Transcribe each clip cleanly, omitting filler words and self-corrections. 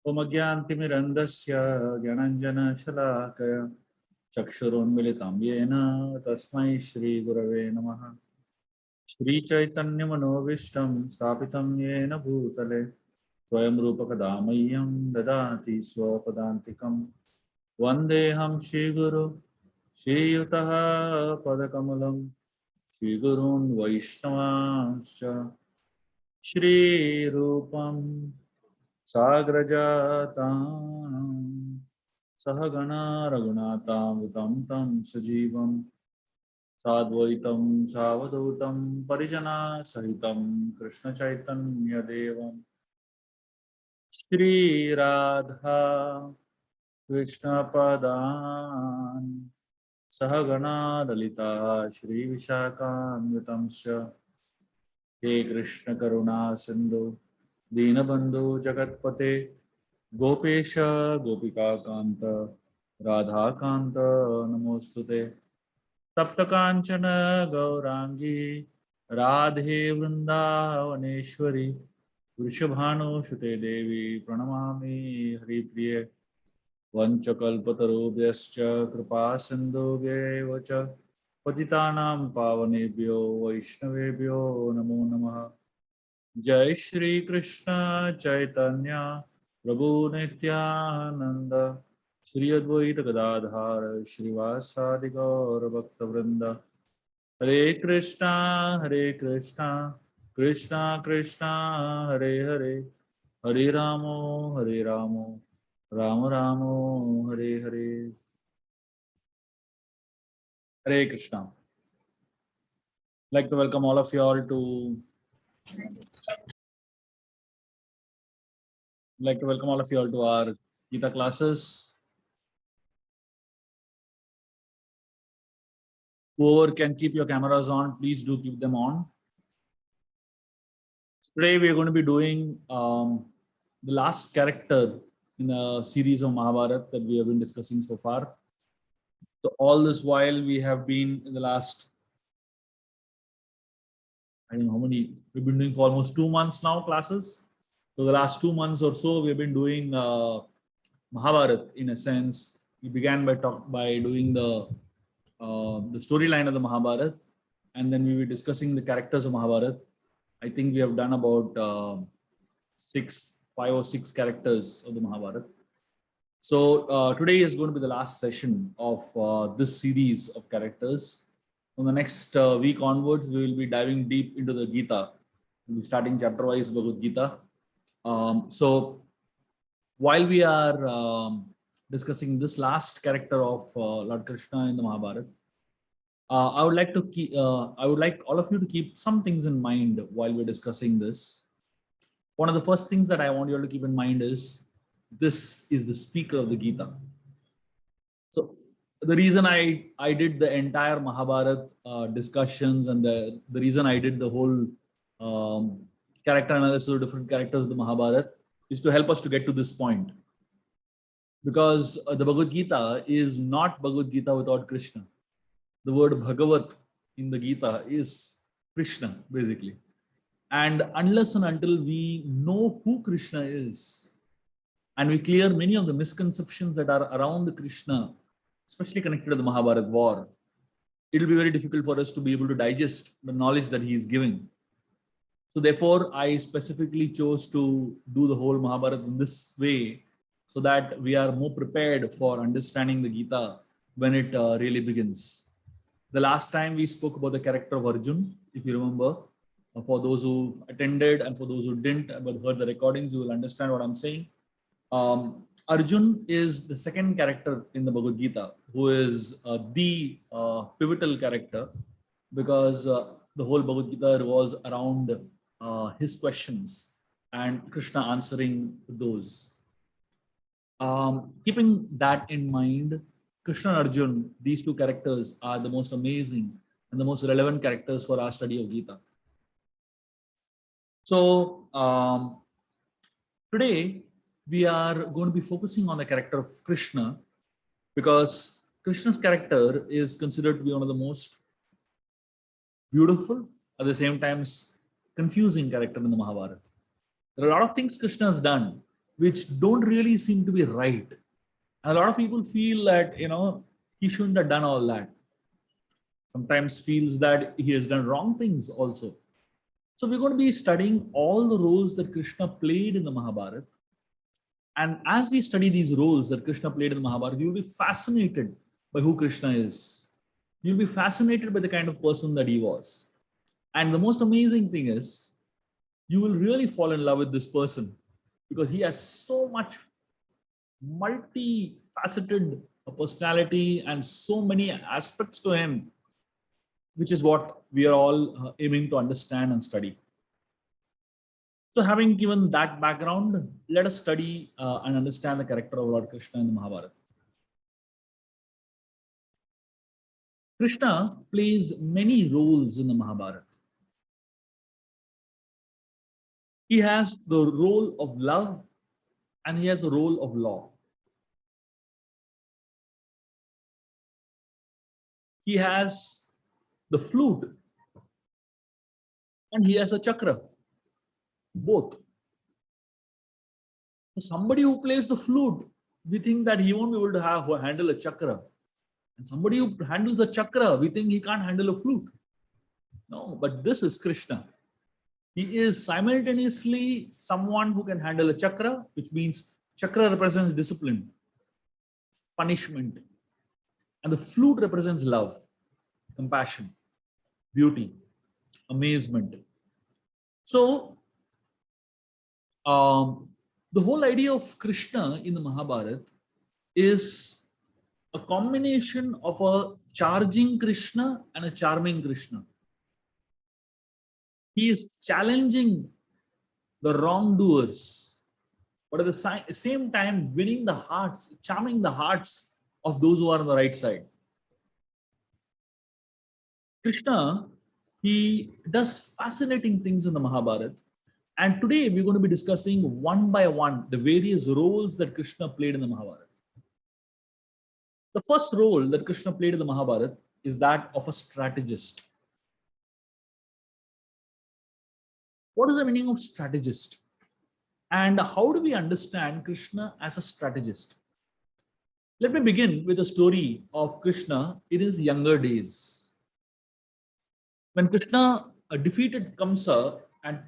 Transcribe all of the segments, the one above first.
ओमज्ञानतिमिरन्धस्य ज्ञानाञ्जनशलाकया चक्षुरुन्मिलितं येन तस्मै श्रीगुरवे नमः। श्रीचैतन्यमनोभीष्टं स्थापितं येन भूतले स्वयं रूपकदा मह्यं ददाति स्वपदान्तिकं। वन्देऽहं श्रीगुरो श्रीयुतः पदकमलं श्रीगुरून् वैष्णवांश्च श्रीरूपं साग्रजातां सहगणा रघुनाथामृतं तं सजीवं साद्वैतं सावधूतं परिजनसहितं कृष्णचैतन्यदेवं श्रीराधा कृष्णपदान् सहगणा ललिता श्रीविशाखान्वितं च। हे कृष्ण करुणा सिंधु दीनबंधु जगत्पते गोपेश गोपिकाकांत राधाकांत नमोस्तुते। तप्त कांचन गौरांगी राधे वृंदावनेश्वरी वृषभानुसुते देवी प्रणमामि हरिप्रिये। वंशकल्पतरुभ्यश्च कृपा सिन्धुभ्यैव च पतितानां पावनेभ्यो वैष्णवेभ्यो नमो नमः। जय श्री कृष्ण चैतन्य प्रभु नित्यानंद श्री अद्वैत गदाधर श्रीवासादि गौर भक्तवृंद। हरे कृष्णा कृष्णा कृष्णा हरे हरे हरे रामो राम रामो Hare Hare. Hare Krishna. I'd like to welcome all of you all to our Gita classes. Whoever can keep your cameras on, please do keep them on. Today we are going to be doing the last character in a series of Mahabharata that we have been discussing so far. So all this while we have been in the last, I don't know how many, we've been doing for almost 2 months now classes. So the last 2 months or so we've been doing Mahabharata in a sense. We began by doing the storyline of the Mahabharata, and then we were discussing the characters of Mahabharata. I think we have done about 5 or 6 characters of the Mahabharata. So today is going to be the last session of this series of characters. From the next week onwards, we will be diving deep into the Gita. We'll be starting chapter-wise Bhagavad Gita. So while we are discussing this last character of Lord Krishna in the Mahabharata, I would like all of you to keep some things in mind while we're discussing this. One of the first things that I want you all to keep in mind is this is the speaker of the Gita. So the reason I did the entire Mahabharata discussions and the reason I did the whole character analysis of different characters of the Mahabharata is to help us to get to this point. Because the Bhagavad Gita is not Bhagavad Gita without Krishna. The word Bhagavat in the Gita is Krishna, basically. And unless and until we know who Krishna is, and we clear many of the misconceptions that are around the Krishna, especially connected to the Mahabharata war, it will be very difficult for us to be able to digest the knowledge that he is giving. So therefore, I specifically chose to do the whole Mahabharata in this way, so that we are more prepared for understanding the Gita when it really begins. The last time we spoke about the character of Arjun, if you remember. For those who attended and for those who didn't but heard the recordings, you will understand what I'm saying. Arjun is the second character in the Bhagavad Gita, who is the pivotal character, because the whole Bhagavad Gita revolves around his questions and Krishna answering those. Keeping that in mind, Krishna and Arjun, these two characters are the most amazing and the most relevant characters for our study of Gita. So today we are going to be focusing on the character of Krishna, because Krishna's character is considered to be one of the most beautiful, at the same time confusing character in the Mahabharata. There are a lot of things Krishna has done, which don't really seem to be right. A lot of people feel that, he shouldn't have done all that. Sometimes feels that he has done wrong things also. So we're going to be studying all the roles that Krishna played in the Mahabharata. And as we study these roles that Krishna played in the Mahabharata, you'll be fascinated by who Krishna is. You'll be fascinated by the kind of person that he was. And the most amazing thing is, you will really fall in love with this person because he has so much multifaceted personality and so many aspects to him, which is what we are all aiming to understand and study. So having given that background, let us study and understand the character of Lord Krishna in the Mahabharata. Krishna plays many roles in the Mahabharata. He has the role of love and he has the role of law. He has the flute and he has a chakra, both. So somebody who plays the flute, we think that he won't be able to handle a chakra. And somebody who handles the chakra, we think he can't handle a flute. No, but this is Krishna. He is simultaneously someone who can handle a chakra, which means chakra represents discipline, punishment, and the flute represents love, compassion, beauty, amazement. So, the whole idea of Krishna in the Mahabharata is a combination of a charging Krishna and a charming Krishna. He is challenging the wrongdoers, but at the same time winning the hearts, charming the hearts of those who are on the right side. Krishna, he does fascinating things in the Mahabharata. And today we're going to be discussing one by one the various roles that Krishna played in the Mahabharata. The first role that Krishna played in the Mahabharata is that of a strategist. What is the meaning of strategist? And how do we understand Krishna as a strategist? Let me begin with a story of Krishna in his younger days. When Krishna defeated Kamsa and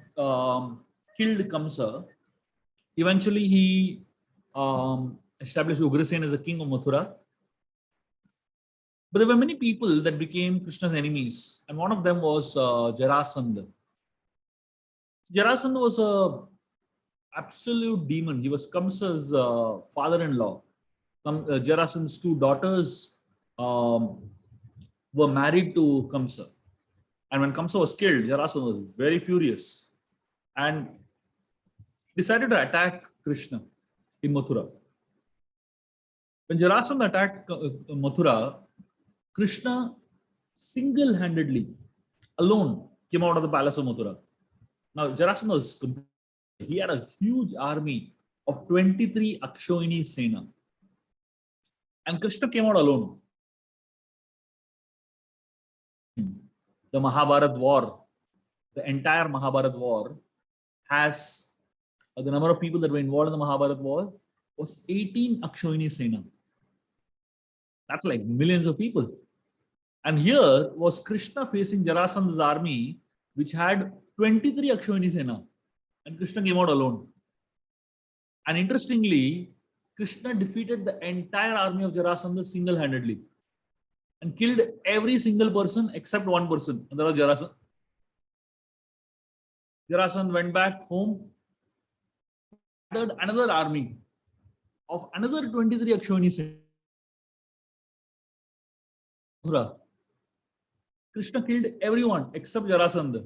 killed Kamsa, eventually he established Ugrasen as a king of Mathura. But there were many people that became Krishna's enemies, and one of them was Jarasandha. Jarasandha was a absolute demon. He was Kamsa's father-in-law. Jarasandha's two daughters were married to Kamsa. And when Kamsa was killed, Jarasandha was very furious and decided to attack Krishna in Mathura. When Jarasandha attacked Mathura, Krishna single-handedly, alone, came out of the palace of Mathura. Now, Jarasandha was he had a huge army of 23 Akshoini Sena. And Krishna came out alone. The Mahabharat war, the entire Mahabharat war has the number of people that were involved in the Mahabharat war was 18 Akshoini Sena. That's like millions of people. And here was Krishna facing Jarasandha's army, which had 23 Akshoini Sena. And Krishna came out alone. And interestingly, Krishna defeated the entire army of Jarasandha single-handedly and killed every single person except one person, and that was Jarasandha. Jarasandha went back home, gathered another army of another 23 Akshoini Sena. Krishna killed everyone except Jarasandha,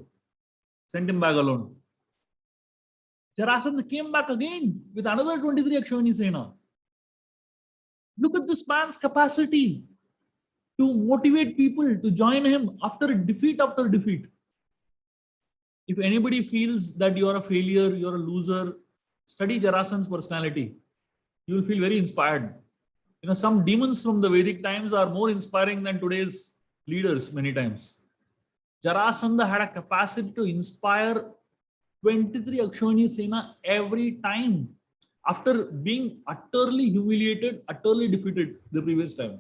sent him back alone. Jarasandha came back again with another 23 Akshoini Sena. Look at this man's capacity to motivate people to join him after defeat after defeat. If anybody feels that you are a failure, you're a loser, study Jarasandha's personality. You will feel very inspired. Some demons from the Vedic times are more inspiring than today's leaders many times. Jarasandha had a capacity to inspire 23 Akshoini Sena every time. after being utterly humiliated, utterly defeated the previous time.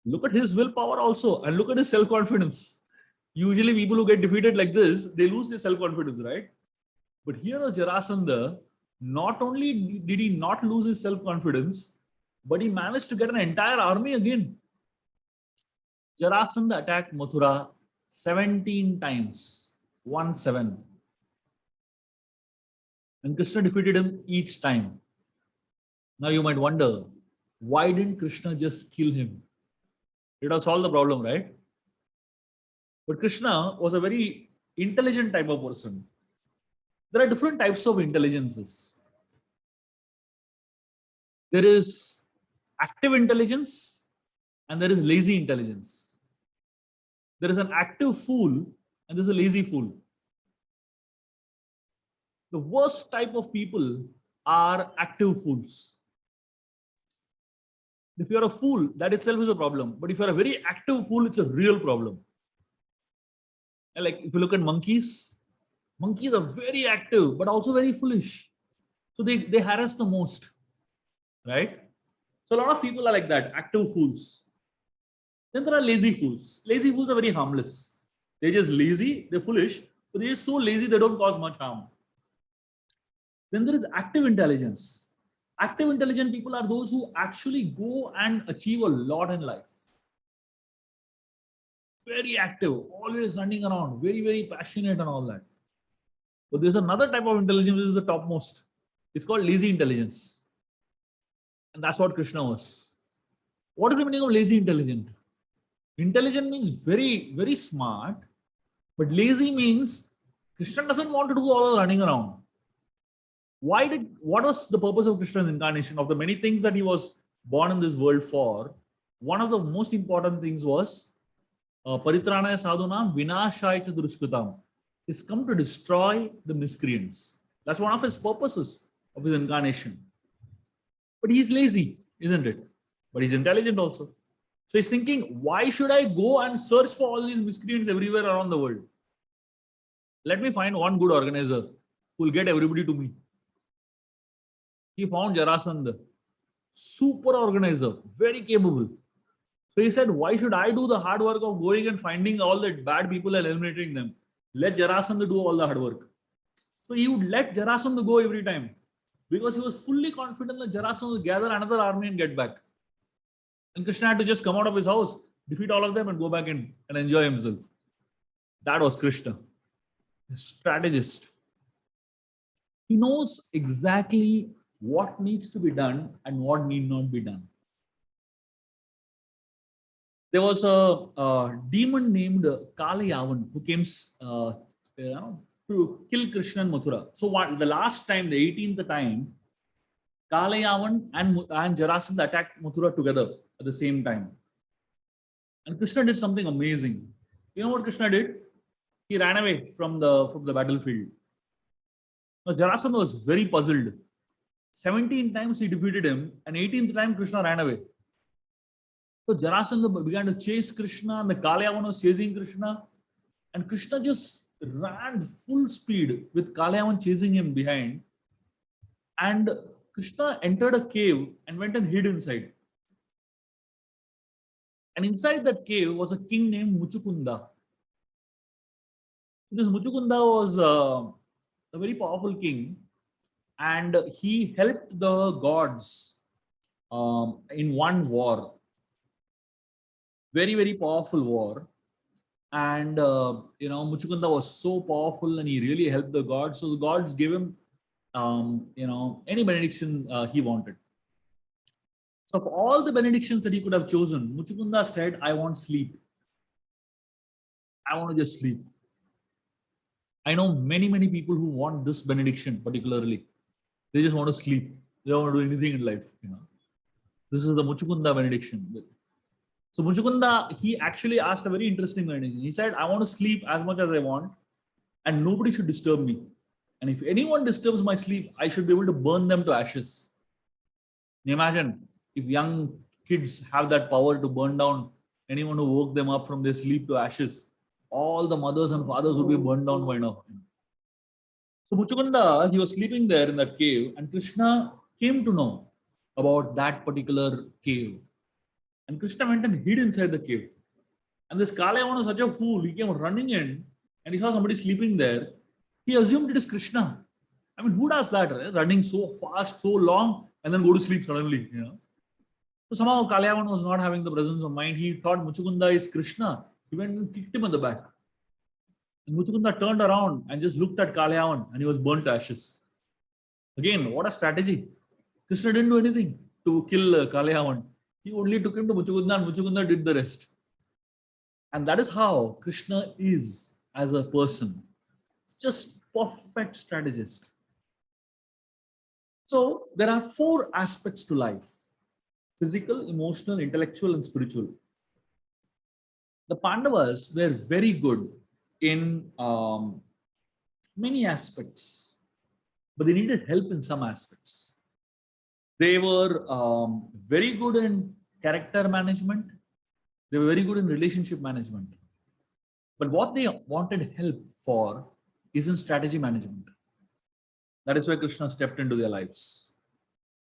Look at his willpower also, and look at his self-confidence. Usually people who get defeated like this, they lose their self-confidence, right? But here was Jarasandha, not only did he not lose his self-confidence, but he managed to get an entire army again. Jarasandha attacked Mathura 17 times, 1-7. And Krishna defeated him each time. Now you might wonder, why didn't Krishna just kill him? It would have solved the problem, right? But Krishna was a very intelligent type of person. There are different types of intelligences. There is active intelligence and there is lazy intelligence. There is an active fool and there's a lazy fool. The worst type of people are active fools. If you're a fool, that itself is a problem. But if you're a very active fool, it's a real problem. And like if you look at monkeys, monkeys are very active, but also very foolish. So they harass the most, right? So a lot of people are like that, active fools. Then there are lazy fools. Lazy fools are very harmless. They're just lazy, they're foolish, but they're just so lazy they don't cause much harm. Then there is active intelligence. Active intelligent people are those who actually go and achieve a lot in life. Very active, always running around, very, very passionate and all that. But there's another type of intelligence which is the topmost. It's called lazy intelligence. And that's what Krishna was. What is the meaning of lazy intelligent? Intelligent means very, very smart, but lazy means Krishna doesn't want to do all the running around. What was the purpose of Krishna's incarnation? Of the many things that he was born in this world for, one of the most important things was Paritranaya sadhuna vinashaya cha duruskritam. He's come to destroy the miscreants. That's one of his purposes of his incarnation. But he's lazy, isn't it? But he's intelligent also. So he's thinking, why should I go and search for all these miscreants everywhere around the world? Let me find one good organizer who will get everybody to me. He found Jarasandha, super organizer, very capable. So he said, why should I do the hard work of going and finding all the bad people and eliminating them? Let Jarasandha do all the hard work. So he would let Jarasandha go every time because he was fully confident that Jarasandha would gather another army and get back. And Krishna had to just come out of his house, defeat all of them and go back in and enjoy himself. That was Krishna, a strategist. He knows exactly what needs to be done and what need not be done. There was a demon named Kalayavan who came to kill Krishna in Mathura. So the last time, the 18th time, Kalayavan and Jarasandha attacked Mathura together at the same time. And Krishna did something amazing. You know what Krishna did? He ran away from the battlefield. Now Jarasandha was very puzzled. 17 times he defeated him, and 18th time Krishna ran away. So Jarasandha began to chase Krishna, and the Kalayavan was chasing Krishna, and Krishna just ran full speed with Kalayavan chasing him behind. And Krishna entered a cave and went and hid inside. And inside that cave was a king named Muchukunda. This Muchukunda was a very powerful king, and he helped the gods in one war. Very, very powerful war. And Muchukunda was so powerful and he really helped the gods. So the gods gave him any benediction he wanted. So of all the benedictions that he could have chosen, Muchukunda said, I want sleep. I want to just sleep. I know many, many people who want this benediction particularly. They just want to sleep. They don't want to do anything in life. This is the Muchukunda benediction. So Muchukunda, he actually asked a very interesting benediction. He said, I want to sleep as much as I want and nobody should disturb me. And if anyone disturbs my sleep, I should be able to burn them to ashes. Imagine if young kids have that power to burn down anyone who woke them up from their sleep to ashes. All the mothers and fathers would be burned down by now. So Muchukunda, he was sleeping there in that cave, and Krishna came to know about that particular cave. And Krishna went and hid inside the cave. And this Kalayavan was such a fool. He came running in and he saw somebody sleeping there. He assumed it is Krishna. I mean, who does that? Right? Running so fast, so long, and then go to sleep suddenly. So somehow Kalayavan was not having the presence of mind. He thought Muchukunda is Krishna. He went and kicked him on the back. And Muchukunda turned around and just looked at Kalayavan and he was burnt to ashes. Again, what a strategy. Krishna didn't do anything to kill Kalayavan. He only took him to Muchukunda and Muchukunda did the rest. And that is how Krishna is as a person. Just perfect strategist. So there are 4 aspects to life: physical, emotional, intellectual, and spiritual. The Pandavas were very good in many aspects, but they needed help in some aspects. They were very good in character management. They were very good in relationship management. But what they wanted help for is in strategy management. That is why Krishna stepped into their lives.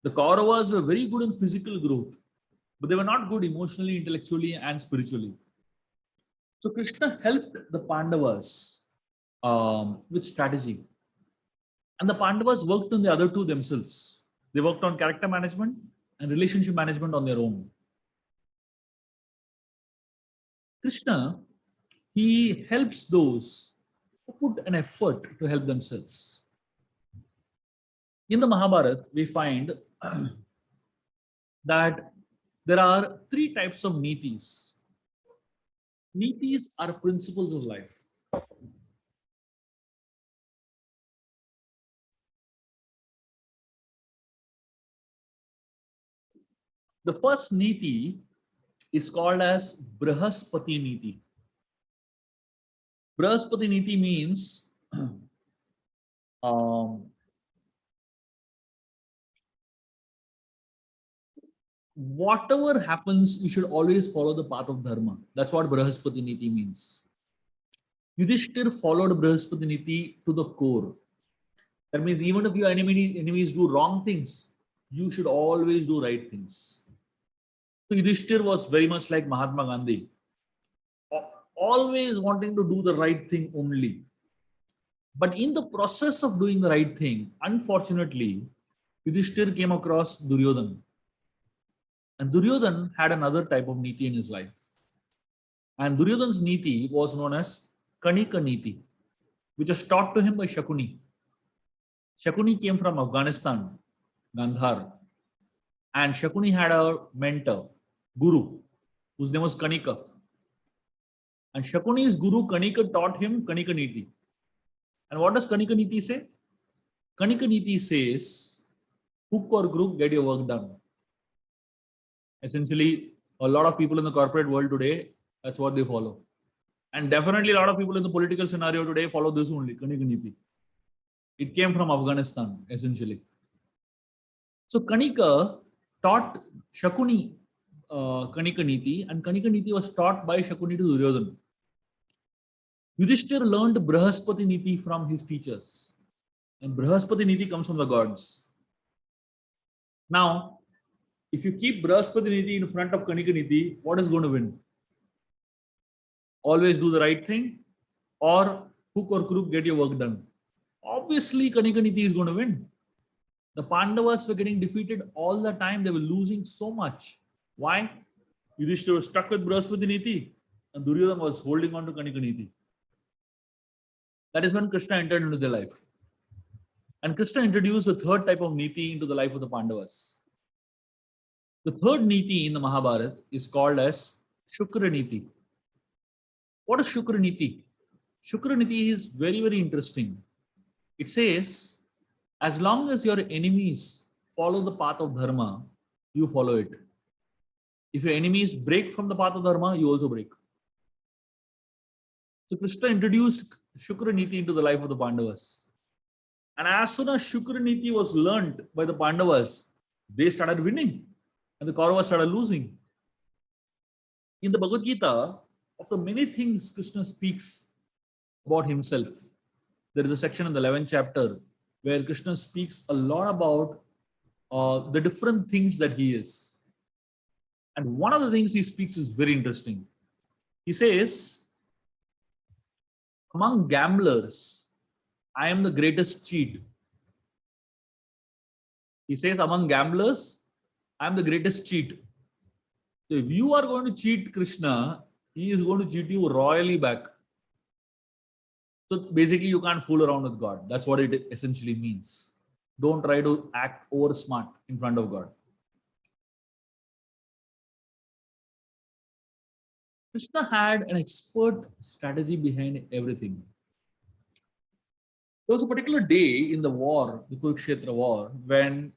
The Kauravas were very good in physical growth, but they were not good emotionally, intellectually, and spiritually. So Krishna helped the Pandavas with strategy. And the Pandavas worked on the other 2 themselves. They worked on character management and relationship management on their own. Krishna, he helps those who put an effort to help themselves. In the Mahabharata, we find that there are 3 types of nitis. Nitis are principles of life. The first niti is called as Brahaspati Niti. Brahaspati Niti means whatever happens, you should always follow the path of Dharma. That's what Brahaspati Niti means. Yudhishthir followed Brahaspati Niti to the core. That means even if your enemies do wrong things, you should always do right things. So Yudhishthir was very much like Mahatma Gandhi, always wanting to do the right thing only. But in the process of doing the right thing, unfortunately, Yudhishthir came across Duryodhan. And Duryodhan had another type of niti in his life. And Duryodhan's niti was known as Kanika Niti, which was taught to him by Shakuni. Shakuni came from Afghanistan, Gandhar. And Shakuni had a mentor, Guru, whose name was Kanika. And Shakuni's Guru Kanika taught him Kanika Niti. And what does Kanika Niti say? Kanika Niti says, hook or crook, get your work done. Essentially, a lot of people in the corporate world today, that's what they follow. And definitely a lot of people in the political scenario today follow this only, Kanika Niti. It came from Afghanistan, essentially. So Kanika taught Shakuni Kanika Niti, and Kanika Niti was taught by Shakuni to Duryodhan. Yudhishthir learned Brahaspati Niti from his teachers. And Brahaspati Niti comes from the gods. Now, if you keep Brahaspati Niti in front of Kanika Niti, what is going to win? Always do the right thing, or hook or crook, get your work done. Obviously, Kanika Niti is going to win. The Pandavas were getting defeated all the time. They were losing so much. Why? Yudhishthira was stuck with Brahaspati Niti, and Duryodhana was holding on to Kanika Niti. That is when Krishna entered into their life. And Krishna introduced the 3rd type of Niti into the life of the Pandavas. The 3rd Niti in the Mahabharata is called as Shukra Niti. What is Shukra Niti? Shukra Niti is very, very interesting. It says, as long as your enemies follow the path of Dharma, you follow it. If your enemies break from the path of Dharma, you also break. So Krishna introduced Shukra Niti into the life of the Pandavas. And as soon as Shukra Niti was learned by the Pandavas, they started winning and the Kauravas started losing. In the Bhagavad Gita, of the many things Krishna speaks about himself, there is a section in the 11th chapter where Krishna speaks a lot about the different things that he is. And one of the things he speaks is very interesting. He says, among gamblers, I am the greatest cheat. He says, among gamblers, I am the greatest cheat. So if you are going to cheat Krishna, he is going to cheat you royally back. So basically, you can't fool around with God. That's what it essentially means. Don't try to act over smart in front of God. Krishna had an expert strategy behind everything. There was a particular day in the war, the Kurukshetra war, when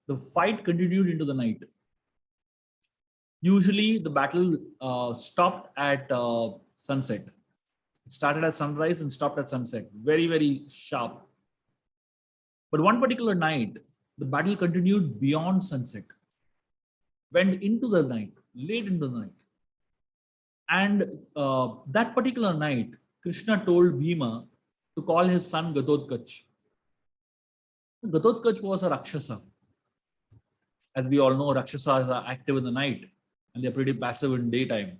the fight continued into the night. Usually, the battle stopped at sunset. It started at sunrise and stopped at sunset. Very, very sharp. But one particular night, the battle continued beyond sunset, went into the night, late into the night. And that particular night, Krishna told Bhima to call his son Gatotkacha. Gatotkacha was a Rakshasa. As we all know, Rakshasas are active in the night and they're pretty passive in daytime.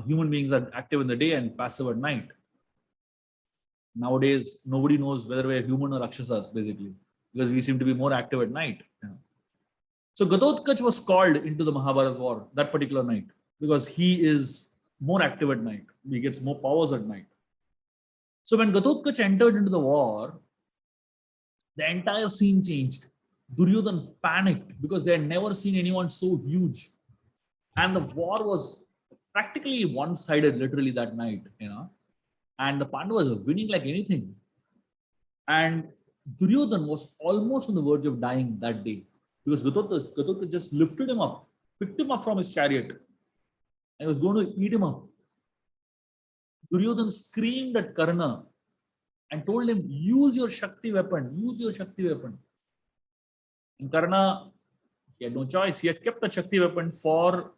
Human beings are active in the day and passive at night. Nowadays, nobody knows whether we're human or Rakshasas, basically, because we seem to be more active at night. So Gatotkacha was called into the Mahabharata war that particular night because he is more active at night. He gets more powers at night. So when Gatotkacha entered into the war, the entire scene changed. Duryodhan panicked because they had never seen anyone so huge. And the war was practically one-sided literally that night, and the Pandavas were winning like anything. And Duryodhan was almost on the verge of dying that day because Gatotkacha just lifted him up, picked him up from his chariot and was going to eat him up. Duryodhan screamed at Karna and told him, use your Shakti weapon, use your Shakti weapon. And Karna, he had no choice. He had kept the Shakti weapon for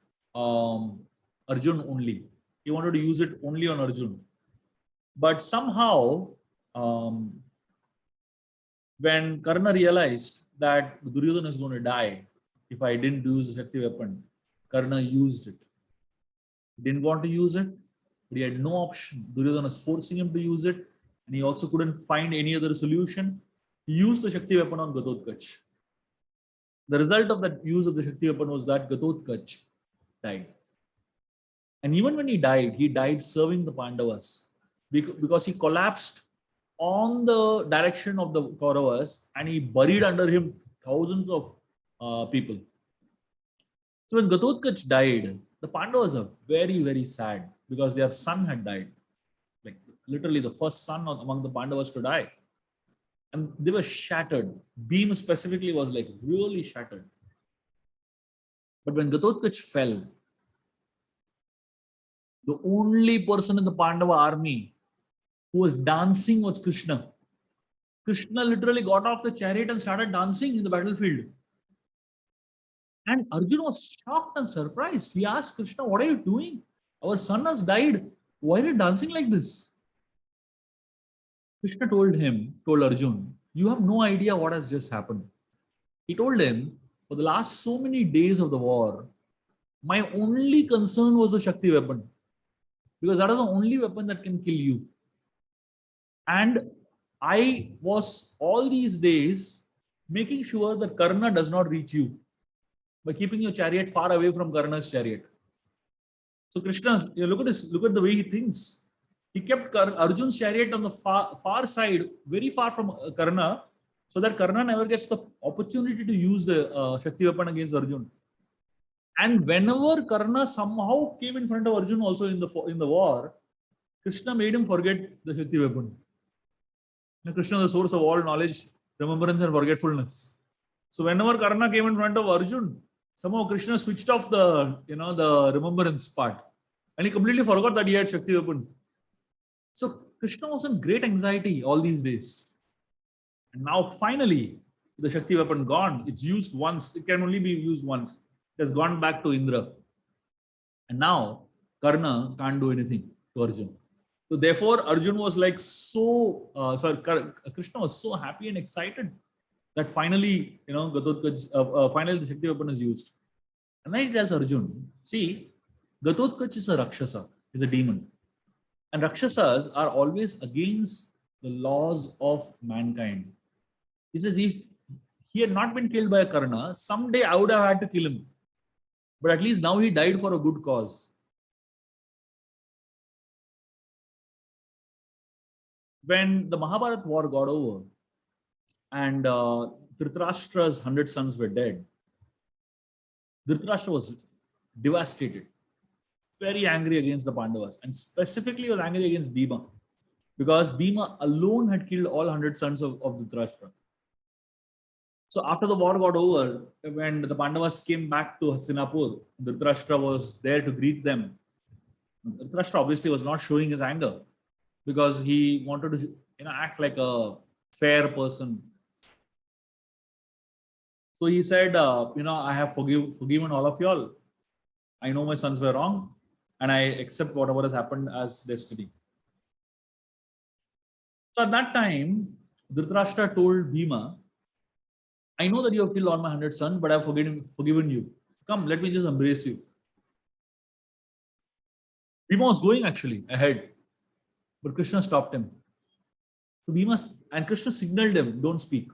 Arjun only. He wanted to use it only on Arjun. But somehow, when Karna realized that Duryodhana is going to die if I didn't use the Shakti weapon, Karna used it. He didn't want to use it, but he had no option. Duryodhana was forcing him to use it, and he also couldn't find any other solution. He used the Shakti weapon on Gatotkacha. The result of that use of the Shakti weapon was that Gatotkacha died. And even when he died serving the Pandavas because he collapsed on the direction of the Kauravas and he buried under him thousands of people. So when Gatotkacha died, the Pandavas are very, very sad because their son had died. Like literally the first son among the Pandavas to die. And they were shattered. Bhima specifically was like really shattered. But when Gatotkacha fell, the only person in the Pandava army who was dancing was Krishna. Krishna literally got off the chariot and started dancing in the battlefield. And Arjuna was shocked and surprised. He asked Krishna, what are you doing? Our son has died. Why are you dancing like this? Krishna told Arjuna, you have no idea what has just happened. He told him, for the last so many days of the war, my only concern was the Shakti weapon. Because that is the only weapon that can kill you. And I was all these days making sure that Karna does not reach you by keeping your chariot far away from Karna's chariot. So Krishna, look at the way he thinks. He kept Arjun's chariot on the far side, very far from Karna, so that Karna never gets the opportunity to use the Shakti weapon against Arjun. And whenever Karna somehow came in front of Arjun also in the war, Krishna made him forget the Shakti weapon. Now, Krishna is the source of all knowledge, remembrance and forgetfulness. So whenever Karna came in front of Arjun, somehow Krishna switched off the remembrance part. And he completely forgot that he had Shakti weapon. So Krishna was in great anxiety all these days. And now finally, the Shakti weapon gone. It's used once. It can only be used once. It has gone back to Indra. And now Karna can't do anything to Arjun. So therefore, Arjun was like Krishna was so happy and excited that finally, finally the Shakti weapon is used. And then he tells Arjun, see, Gatotkach is a Rakshasa, is a demon. And Rakshasas are always against the laws of mankind. He says, if he had not been killed by a Karna, someday I would have had to kill him. But at least now he died for a good cause. When the Mahabharata war got over and Dhritarashtra's 100 sons were dead, Dhritarashtra was devastated, very angry against the Pandavas, and specifically was angry against Bhima, because Bhima alone had killed all 100 sons of Dhritarashtra. So after the war got over, when the Pandavas came back to Hastinapur, Dhritarashtra was there to greet them. Dhritarashtra obviously was not showing his anger because he wanted to act like a fair person. So he said, I have forgiven all of y'all. I know my sons were wrong and I accept whatever has happened as destiny. So at that time, Dhritarashtra told Bhima, I know that you have killed all my 100 sons, but I have forgiven you. Come, let me just embrace you. Bhima was going actually ahead, but Krishna stopped him. So Bhima and Krishna signaled him, don't speak.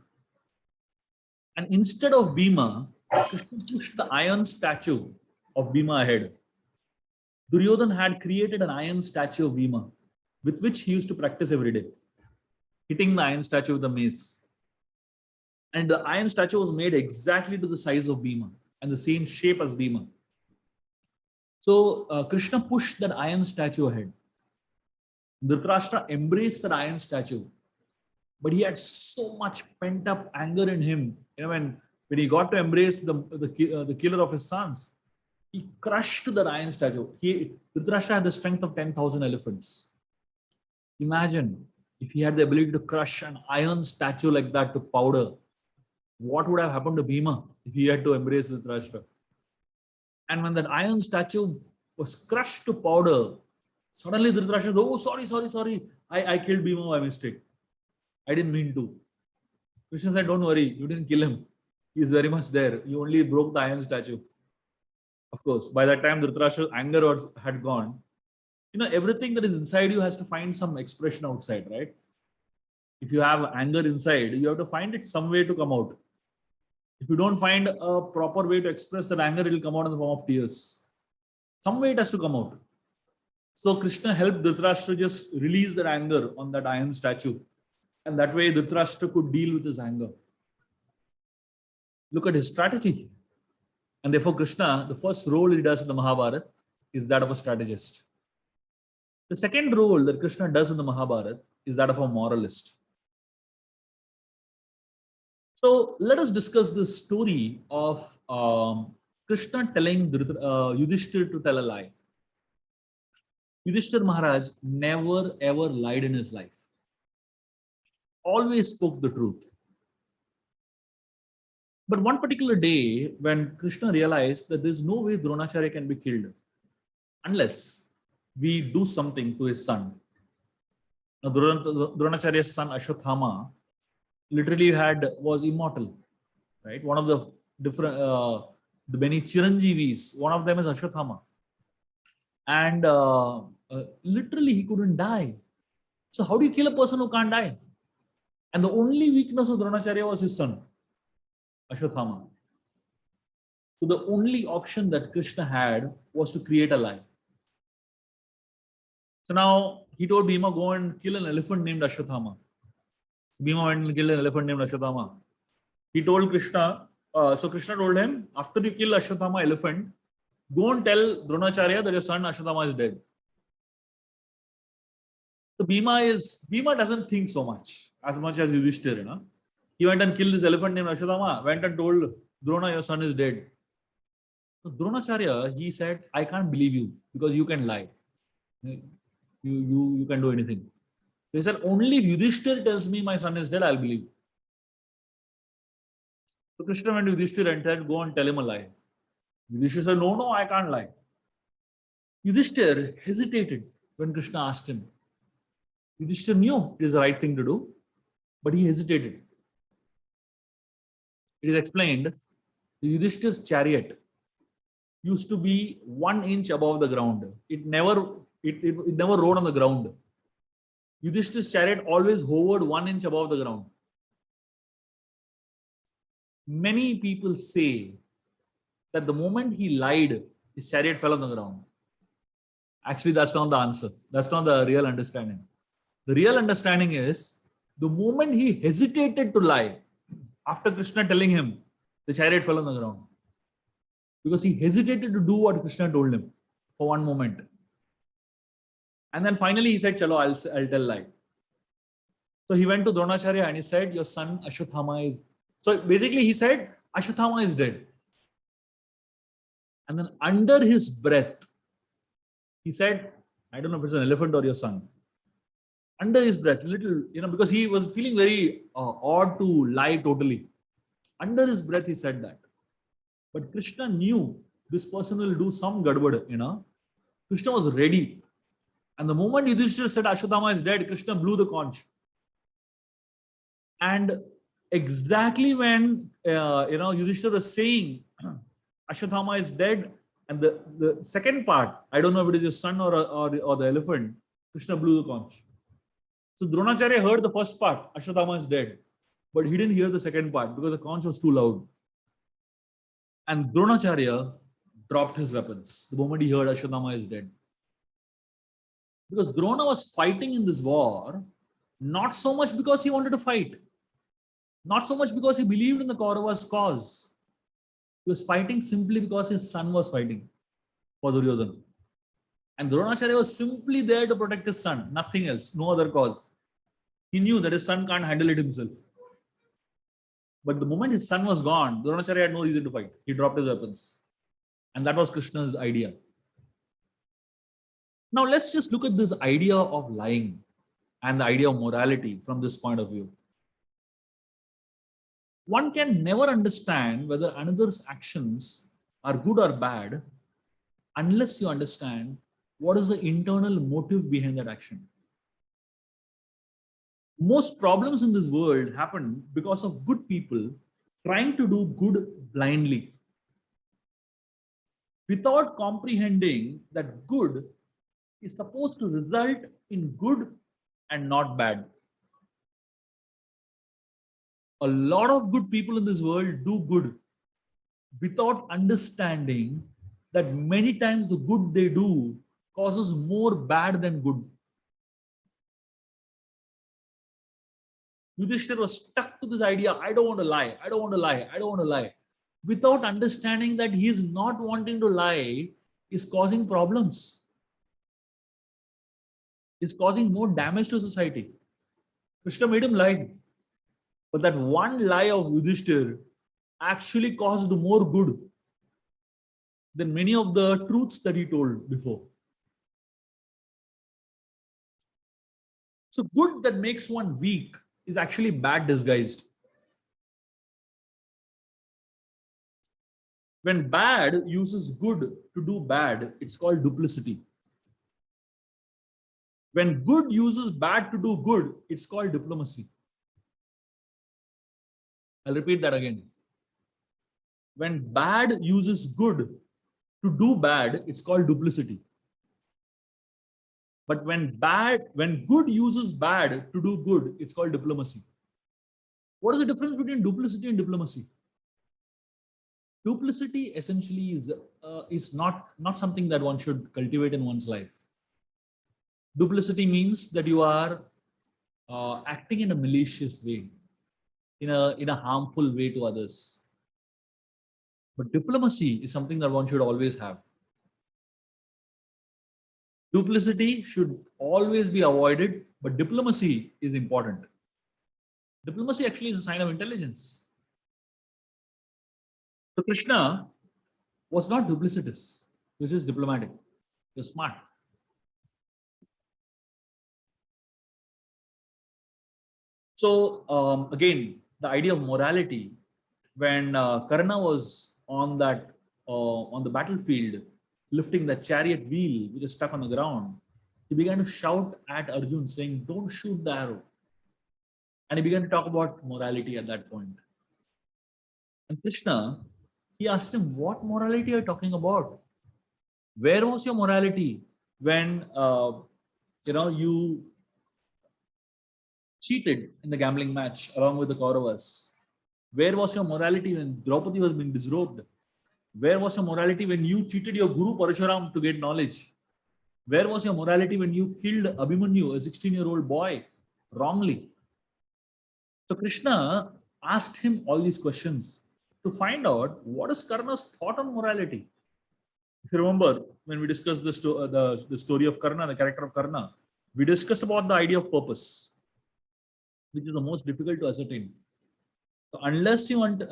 And instead of Bhima, Krishna pushed the iron statue of Bhima ahead. Duryodhan had created an iron statue of Bhima, with which he used to practice every day, hitting the iron statue with a mace. And the iron statue was made exactly to the size of Bhima and the same shape as Bhima. So Krishna pushed that iron statue ahead. Dhritarashtra embraced that iron statue, but he had so much pent up anger in him. When he got to embrace the killer of his sons, he crushed that iron statue. Dhritarashtra had the strength of 10,000 elephants. Imagine if he had the ability to crush an iron statue like that to powder. What would have happened to Bhima if he had to embrace Dhritarashtra? And when that iron statue was crushed to powder, suddenly Dhritarashtra said, oh, sorry. I killed Bhima by mistake. I didn't mean to. Krishna said, don't worry, you didn't kill him. He is very much there. You only broke the iron statue. Of course, by that time, Dhritarashtra's anger had gone. Everything that is inside you has to find some expression outside, right? If you have anger inside, you have to find it some way to come out. If you don't find a proper way to express that anger, it will come out in the form of tears. Some way it has to come out. So Krishna helped Dhritarashtra just release that anger on that iron statue. And that way Dhritarashtra could deal with his anger. Look at his strategy. And therefore Krishna, the first role he does in the Mahabharata is that of a strategist. The second role that Krishna does in the Mahabharata is that of a moralist. So let us discuss this story of Krishna telling Yudhishthir to tell a lie. Yudhishthir Maharaj never ever lied in his life. Always spoke the truth. But one particular day, when Krishna realized that there's no way Dronacharya can be killed unless we do something to his son. Now, Dronacharya's son Ashwathama literally was immortal, right? One of the different, the many Chiranjeevis, one of them is Ashwathama. And literally he couldn't die. So how do you kill a person who can't die? And the only weakness of Dronacharya was his son, Ashwathama. So the only option that Krishna had was to create a lie. So now he told Bhima, go and kill an elephant named Ashwathama. Bhima went and killed an elephant named Ashwathama. He told Krishna, so Krishna told him, after you kill Ashwathama elephant, go and tell Dronacharya that your son Ashwathama is dead. So Bhima doesn't think so much as Yudhishthira. He went and killed this elephant named Ashwathama, went and told Drona, your son is dead. So Dronacharya, he said, I can't believe you because you can lie. You can do anything. He said, only if Yudhishthira tells me my son is dead, I'll believe. So Krishna went to Yudhishthira and said, go and tell him a lie. Yudhishthira said, no, I can't lie. Yudhishthira hesitated when Krishna asked him. Yudhishthira knew it is the right thing to do, but he hesitated. It is explained Yudhishthira's chariot used to be 1 inch above the ground. It never rode on the ground. Yudhishthira's chariot always hovered 1 inch above the ground. Many people say that the moment he lied, his chariot fell on the ground. Actually, that's not the answer. That's not the real understanding. The real understanding is the moment he hesitated to lie, after Krishna telling him, the chariot fell on the ground. Because he hesitated to do what Krishna told him for one moment. And then finally he said, Chalo, I'll tell lie. So he went to Dronacharya and he said, your son Ashwathama is... So basically he said, Ashwathama is dead. And then under his breath, he said, I don't know if it's an elephant or your son. Under his breath, little, because he was feeling very odd to lie totally. Under his breath, he said that. But Krishna knew this person will do some gadbad, Krishna was ready. And the moment Yudhishthira said Ashwathama is dead, Krishna blew the conch. And exactly when, Yudhishthira was saying Ashwathama is dead, and the second part, I don't know if it is your son or the elephant, Krishna blew the conch. So Dronacharya heard the first part, Ashwathama is dead, but he didn't hear the second part because the conch was too loud. And Dronacharya dropped his weapons the moment he heard Ashwathama is dead. Because Drona was fighting in this war, not so much because he wanted to fight, not so much because he believed in the Kauravas' cause. He was fighting simply because his son was fighting for Duryodhana. And Dronacharya was simply there to protect his son, nothing else, no other cause. He knew that his son can't handle it himself. But the moment his son was gone, Dronacharya had no reason to fight. He dropped his weapons. And that was Krishna's idea. Now let's just look at this idea of lying and the idea of morality from this point of view. One can never understand whether another's actions are good or bad unless you understand what is the internal motive behind that action. Most problems in this world happen because of good people trying to do good blindly, without comprehending that good is supposed to result in good and not bad. A lot of good people in this world do good without understanding that many times the good they do causes more bad than good. Yudhishthira was stuck to this idea, I don't want to lie, I don't want to lie, I don't want to lie. Without understanding that he is not wanting to lie is causing problems. Is causing more damage to society. Krishna made him lie. But that one lie of Yudhishthira actually caused more good than many of the truths that he told before. So good that makes one weak is actually bad disguised. When bad uses good to do bad, it's called duplicity. When good uses bad to do good, it's called diplomacy. I'll repeat that again. When bad uses good to do bad, it's called duplicity. But when good uses bad to do good, it's called diplomacy. What is the difference between duplicity and diplomacy? Duplicity essentially is not something that one should cultivate in one's life. Duplicity means that you are acting in a malicious way, in a harmful way to others. But diplomacy is something that one should always have. Duplicity should always be avoided, but diplomacy is important. Diplomacy actually is a sign of intelligence. So Krishna was not duplicitous, he was just diplomatic. He was smart. So again, the idea of morality, when Karna was on the battlefield, lifting the chariot wheel which is stuck on the ground, he began to shout at Arjun saying, "Don't shoot the arrow." And he began to talk about morality at that point. And Krishna, he asked him, "What morality are you talking about? Where was your morality when you cheated in the gambling match along with the Kauravas? Where was your morality when Draupadi was being disrobed? Where was your morality when you cheated your Guru Parashuram to get knowledge? Where was your morality when you killed Abhimanyu, a 16-year-old boy, wrongly?" So Krishna asked him all these questions to find out what is Karna's thought on morality. If you remember, when we discussed the story of Karna, the character of Karna, we discussed about the idea of purpose, which is the most difficult to ascertain. So unless you want,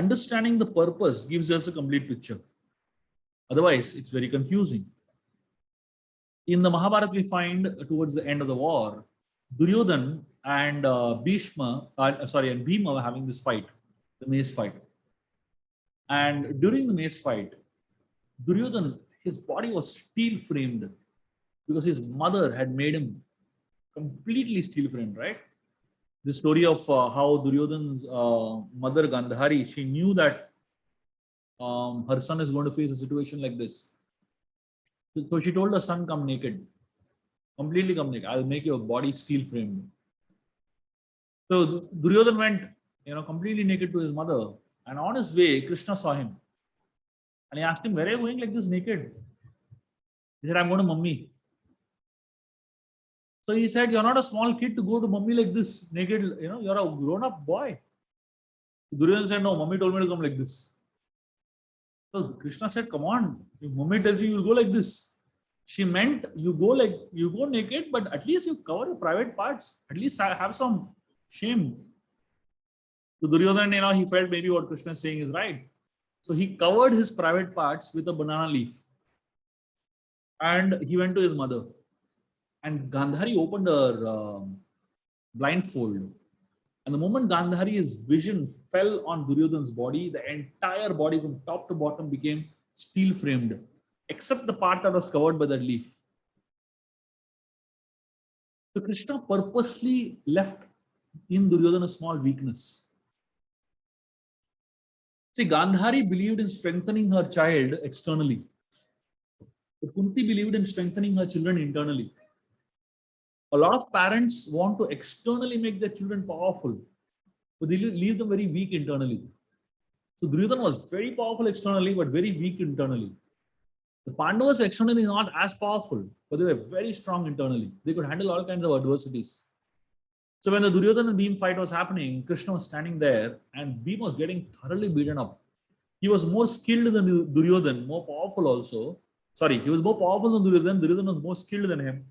understanding the purpose gives us a complete picture. Otherwise, it's very confusing. In the Mahabharata, we find towards the end of the war, Duryodhan and and Bhima were having this fight, the mace fight. And during the mace fight, Duryodhan, his body was steel framed because his mother had made him completely steel framed, right? The story of how Duryodhan's mother Gandhari, she knew that her son is going to face a situation like this. So she told her son, "Come naked, completely come naked. I'll make your body steel framed." So Duryodhan went, completely naked to his mother. And on his way, Krishna saw him. And he asked him, "Where are you going like this naked?" He said, "I'm going to mummy." So he said, "You're not a small kid to go to mummy like this naked. You're a grown-up boy." Duryodhan said, "No, mummy told me to come like this." So Krishna said, "Come on, if mummy tells you, you'll go like this." She meant you go naked, but at least you cover your private parts. At least have some shame. So Duryodhan, he felt maybe what Krishna is saying is right. So he covered his private parts with a banana leaf. And he went to his mother. And Gandhari opened her blindfold. And the moment Gandhari's vision fell on Duryodhan's body, the entire body from top to bottom became steel framed, except the part that was covered by that leaf. So Krishna purposely left in Duryodhana a small weakness. See, Gandhari believed in strengthening her child externally. But Kunti believed in strengthening her children internally. A lot of parents want to externally make their children powerful, but they leave them very weak internally. So Duryodhana was very powerful externally, but very weak internally. The Pandavas were externally not as powerful, but they were very strong internally. They could handle all kinds of adversities. So when the Duryodhana and Bhim fight was happening, Krishna was standing there and Bhim was getting thoroughly beaten up. He was more skilled than Duryodhana, more powerful also. Sorry, he was more powerful than Duryodhana. Duryodhana was more skilled than him.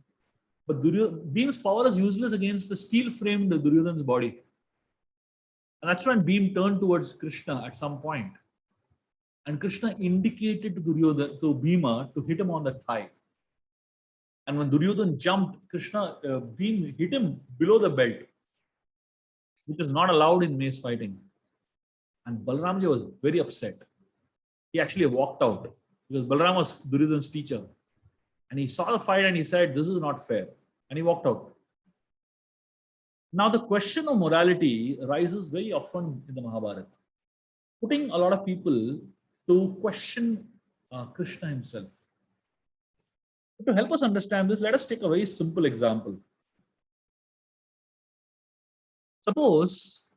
But Bhim's power is useless against the steel-framed Duryodhana's body. And that's when Bhim turned towards Krishna at some point. And Krishna indicated to Bhima to hit him on the thigh. And when Duryodhana jumped, Bhim hit him below the belt, which is not allowed in mace fighting. And Balramji was very upset. He actually walked out because Balram was Duryodhana's teacher. And he saw the fight and he said, "This is not fair." And he walked out. Now, the question of morality rises very often in the Mahabharata, putting a lot of people to question Krishna himself. To help us understand this, let us take a very simple example. Suppose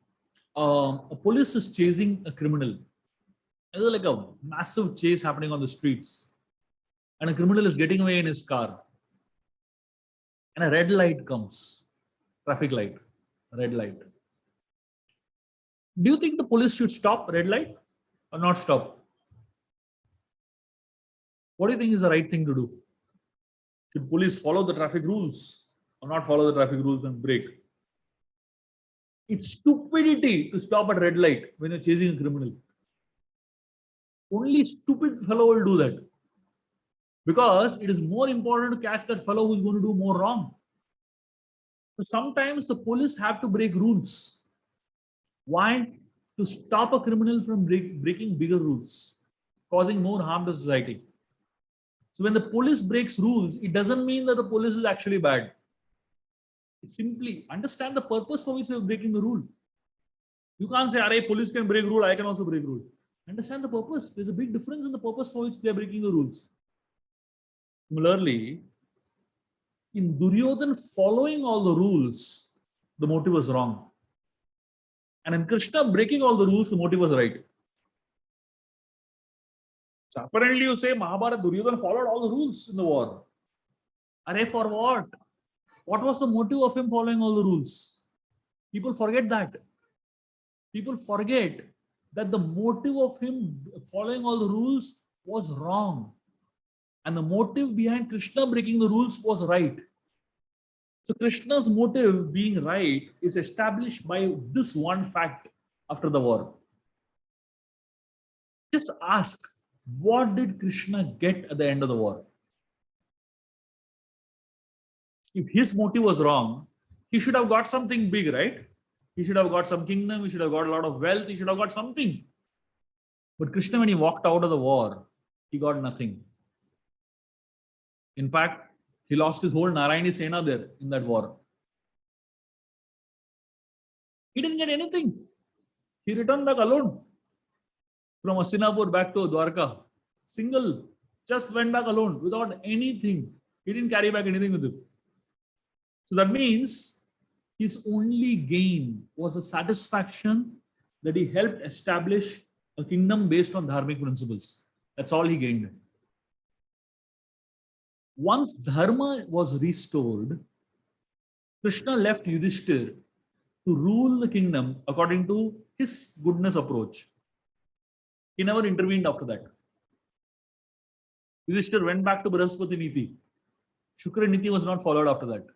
a police is chasing a criminal. There's like a massive chase happening on the streets, and a criminal is getting away in his car. And a red light comes, traffic light, red light. Do you think the police should stop red light or not stop? What do you think is the right thing to do? Should police follow the traffic rules or not follow the traffic rules and brake? It's stupidity to stop at red light when you're chasing a criminal. Only stupid fellow will do that. Because it is more important to catch that fellow who's going to do more wrong. So sometimes the police have to break rules. Why? To stop a criminal from breaking bigger rules, causing more harm to society. So when the police breaks rules, it doesn't mean that the police is actually bad. It simply understand the purpose for which they are breaking the rule. You can't say, "Arey, police can break rule, I can also break rule." Understand the purpose. There's a big difference in the purpose for which they are breaking the rules. Similarly, in Duryodhan following all the rules, the motive was wrong. And in Krishna breaking all the rules, the motive was right. So apparently you say Mahabharata, Duryodhan followed all the rules in the war. Arey, for what? What was the motive of him following all the rules? People forget that. People forget that the motive of him following all the rules was wrong. And the motive behind Krishna breaking the rules was right. So Krishna's motive being right is established by this one fact after the war. Just ask, what did Krishna get at the end of the war? If his motive was wrong, he should have got something big, right? He should have got some kingdom, he should have got a lot of wealth, he should have got something. But Krishna, when he walked out of the war, he got nothing. In fact, he lost his whole Narayani Sena there in that war. He didn't get anything. He returned back alone from Hastinapur back to Dwarka. Single, just went back alone without anything. He didn't carry back anything with him. So that means his only gain was a satisfaction that he helped establish a kingdom based on dharmic principles. That's all he gained. Once dharma was restored, Krishna left Yudhishthir to rule the kingdom according to his goodness approach. He never intervened after that. Yudhishthir went back to Brahaspati Niti. Shukra Niti was not followed after that.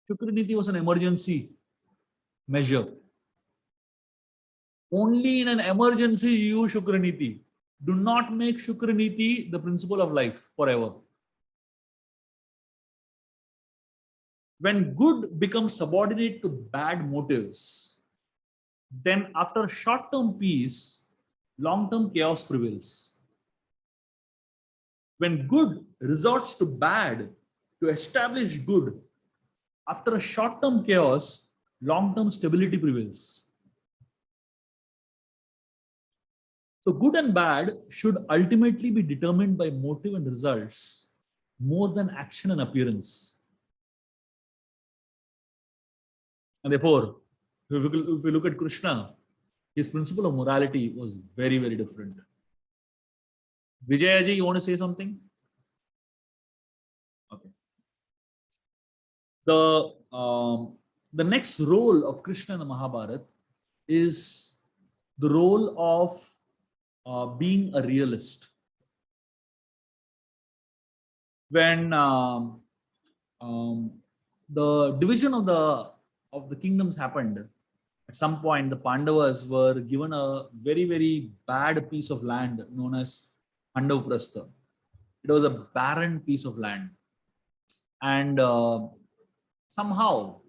Shukra Niti was an emergency measure. Only in an emergency you use Shukra Niti. Do not make Shukra Niti the principle of life forever. When good becomes subordinate to bad motives, then after short-term peace, long-term chaos prevails. When good resorts to bad to establish good, after a short-term chaos, long-term stability prevails. So good and bad should ultimately be determined by motive and results more than action and appearance. And therefore, if we look at Krishna, his principle of morality was very, very different. Vijayaji, you want to say something? Okay. The next role of Krishna in the Mahabharata is the role of being a realist. When the division of the kingdoms happened, at some point the Pandavas were given a very, very bad piece of land known as Pandavaprastha. It was a barren piece of land. And somehow,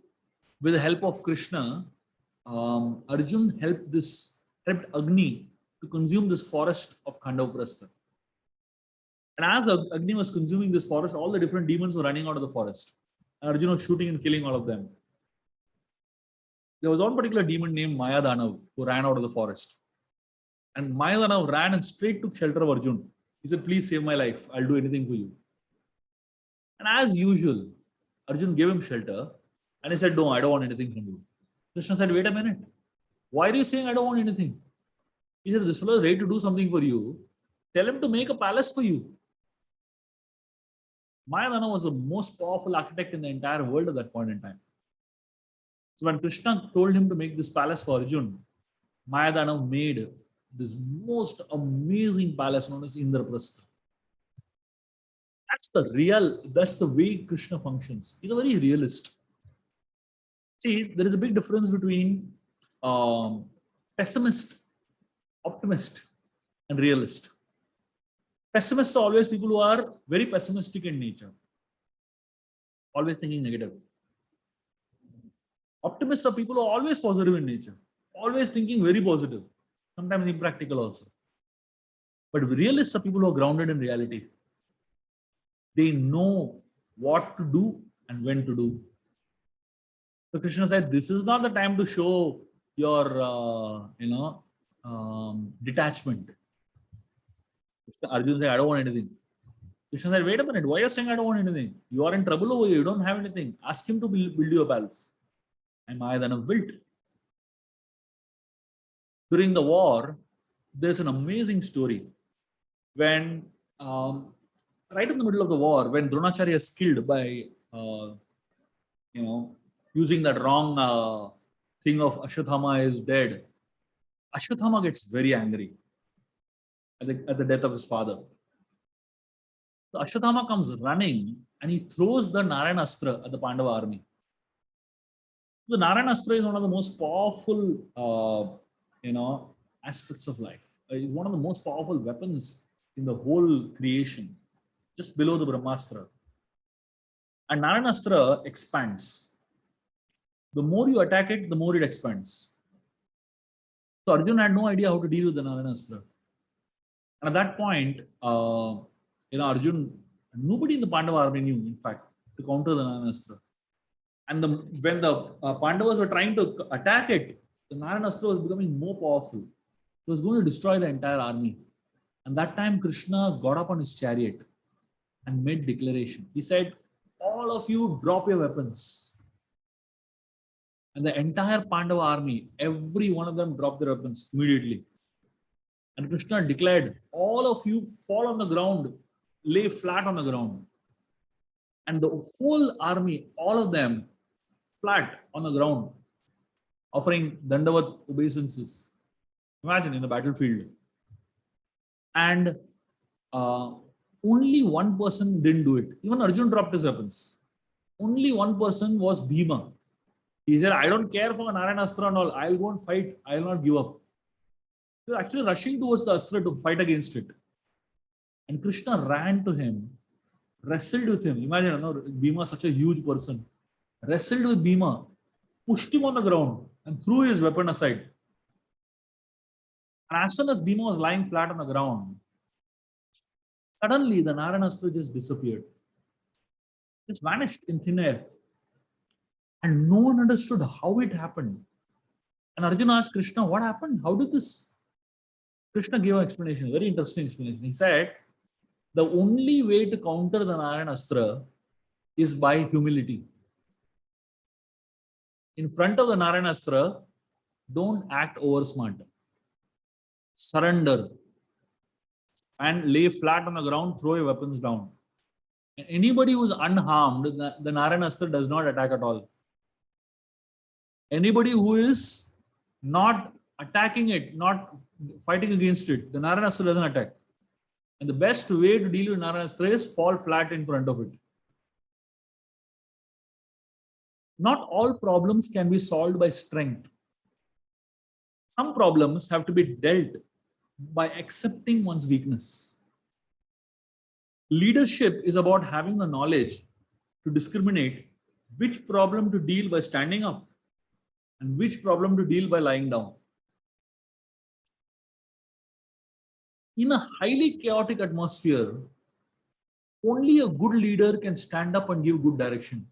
with the help of Krishna, Arjun helped Agni to consume this forest of Khandavaprastha. And as Agni was consuming this forest, all the different demons were running out of the forest. And Arjuna was shooting and killing all of them. There was one particular demon named Mayadanav who ran out of the forest. And Mayadanav ran and straight took shelter of Arjun. He said, "Please save my life. I'll do anything for you." And as usual, Arjun gave him shelter. And he said, "No, I don't want anything from you." Krishna said, "Wait a minute. Why are you saying I don't want anything?" He said, "This fellow is ready to do something for you. Tell him to make a palace for you." Mayadana was the most powerful architect in the entire world at that point in time. So when Krishna told him to make this palace for Arjun, Mayadana made this most amazing palace known as Indraprastha. That's the way Krishna functions. He's a very realist. See, there is a big difference between pessimist, optimist, and realist. Pessimists are always people who are very pessimistic in nature, always thinking negative. Optimists are people who are always positive in nature, always thinking very positive, sometimes impractical also. But realists are people who are grounded in reality. They know what to do and when to do. So Krishna said, "This is not the time to show your, detachment." Arjun said, "I don't want anything." Krishna said, "Wait a minute. Why are you saying I don't want anything? You are in trouble over here. You don't have anything. Ask him to build you a palace." And I then have built. During the war, there's an amazing story when, right in the middle of the war, when Dronacharya is killed by, you know, using that wrong thing of Ashwatthama is dead, Ashwatthama gets very angry at the death of his father. So Ashwatthama comes running and he throws the Narayana Astra at the Pandava army. The Narayana Astra is one of the most powerful, aspects of life. It's one of the most powerful weapons in the whole creation, just below the Brahmastra. And Narayana Astra expands. The more you attack it, the more it expands. So Arjuna had no idea how to deal with the Narayana Astra. And at that point, Arjun, nobody in the Pandava army knew, in fact, to counter the Narayana Astra. And when the Pandavas were trying to attack it, the Narayana Astra was becoming more powerful. It was going to destroy the entire army. And that time, Krishna got up on his chariot and made declaration. He said, "All of you drop your weapons." And the entire Pandava army, every one of them dropped their weapons immediately. And Krishna declared, "All of you fall on the ground, lay flat on the ground." And the whole army, all of them, flat on the ground, offering Dandavat obeisances. Imagine in the battlefield. And only one person didn't do it. Even Arjun dropped his weapons. Only one person was Bhima. He said, "I don't care for Narayana Astra and all. I'll go and fight. I'll not give up." He was actually rushing towards the Astra to fight against it. And Krishna ran to him, wrestled with him. Imagine, Bhima, such a huge person, wrestled with Bhima, pushed him on the ground, and threw his weapon aside. And as soon as Bhima was lying flat on the ground, suddenly the Narayana Astra just disappeared. Just vanished in thin air. And no one understood how it happened. And Arjuna asked Krishna, "What happened? How did this?" Krishna gave an explanation, a very interesting explanation. He said, the only way to counter the Narayana Astra is by humility. In front of the Narayana Astra, don't act over smart. Surrender and lay flat on the ground, throw your weapons down. And anybody who is unharmed, the Narayana Astra does not attack at all. Anybody who is not attacking it, not fighting against it, the Narayana Astra doesn't attack. And the best way to deal with Narayana Astra is fall flat in front of it. Not all problems can be solved by strength. Some problems have to be dealt by accepting one's weakness. Leadership is about having the knowledge to discriminate which problem to deal by standing up and which problem to deal by lying down. In a highly chaotic atmosphere, only a good leader can stand up and give good direction.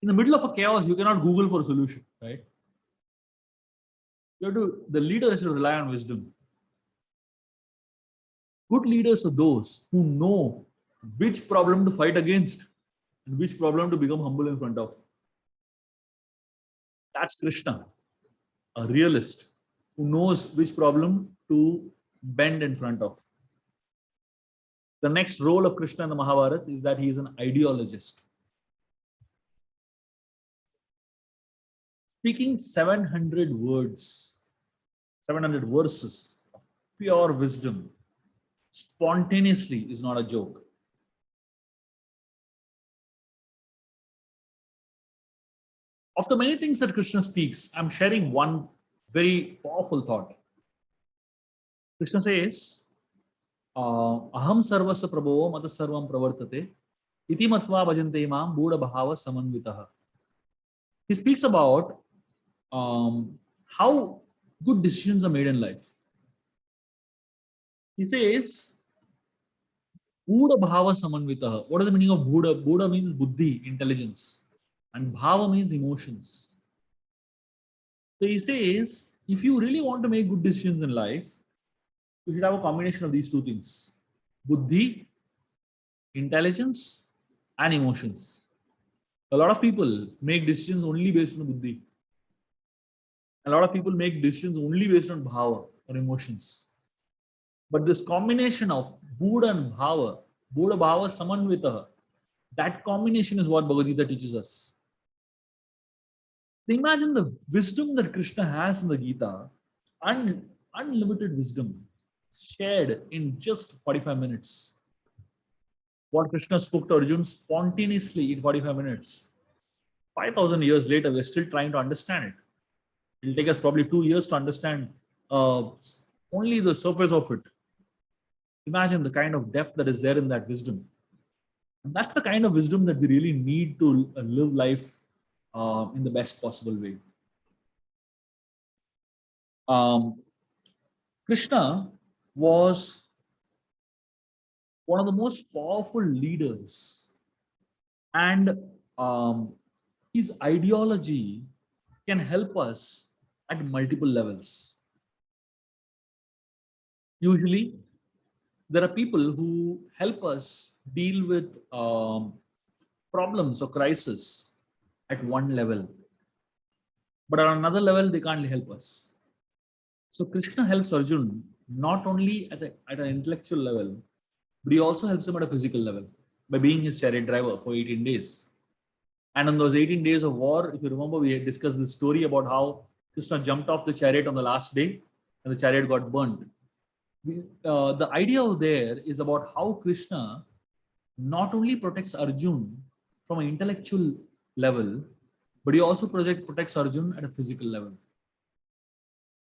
In the middle of a chaos, you cannot Google for a solution, right? The leader has to rely on wisdom. Good leaders are those who know which problem to fight against and which problem to become humble in front of. That's Krishna, a realist who knows which problem to bend in front of. The next role of Krishna in the Mahabharata is that he is an ideologist. Speaking 700 words, 700 verses of pure wisdom spontaneously is not a joke. Of the many things that Krishna speaks, I'm sharing one very powerful thought. Krishna says, "Aham sarvasya prabhavo mata sarvam pravartate iti matva bhajante imam buddha bhava samanvitaha." He speaks about how good decisions are made in life. He says, Buddha Bhava Samanvitaha. What is the meaning of Buddha? Buddha means Buddhi, intelligence. And Bhava means emotions. So he says, if you really want to make good decisions in life, you should have a combination of these two things: Buddhi, intelligence, and emotions. A lot of people make decisions only based on Buddhi. A lot of people make decisions only based on Bhava or emotions. But this combination of Buddha and Bhava, Buddha Bhava Samanvitaha, that combination is what Bhagavad Gita teaches us. Imagine the wisdom that Krishna has in the Gita, unlimited wisdom, shared in just 45 minutes. What Krishna spoke to Arjuna spontaneously in 45 minutes. 5,000 years later, we're still trying to understand it. It'll take us probably 2 years to understand uh, only the surface of it. Imagine the kind of depth that is there in that wisdom. And that's the kind of wisdom that we really need to live life in the best possible way. Um, Krishna was one of the most powerful leaders, and um, his ideology can help us at multiple levels. Usually, there are people who help us deal with problems or crisis at one level, but on another level, they can't help us. So Krishna helps Arjun not only at an intellectual level, but he also helps him at a physical level by being his chariot driver for 18 days. And on those 18 days of war, if you remember, we had discussed the story about how Krishna jumped off the chariot on the last day and the chariot got burnt. The idea of there is about how Krishna not only protects Arjun from an intellectual level, but he also protects Arjun at a physical level.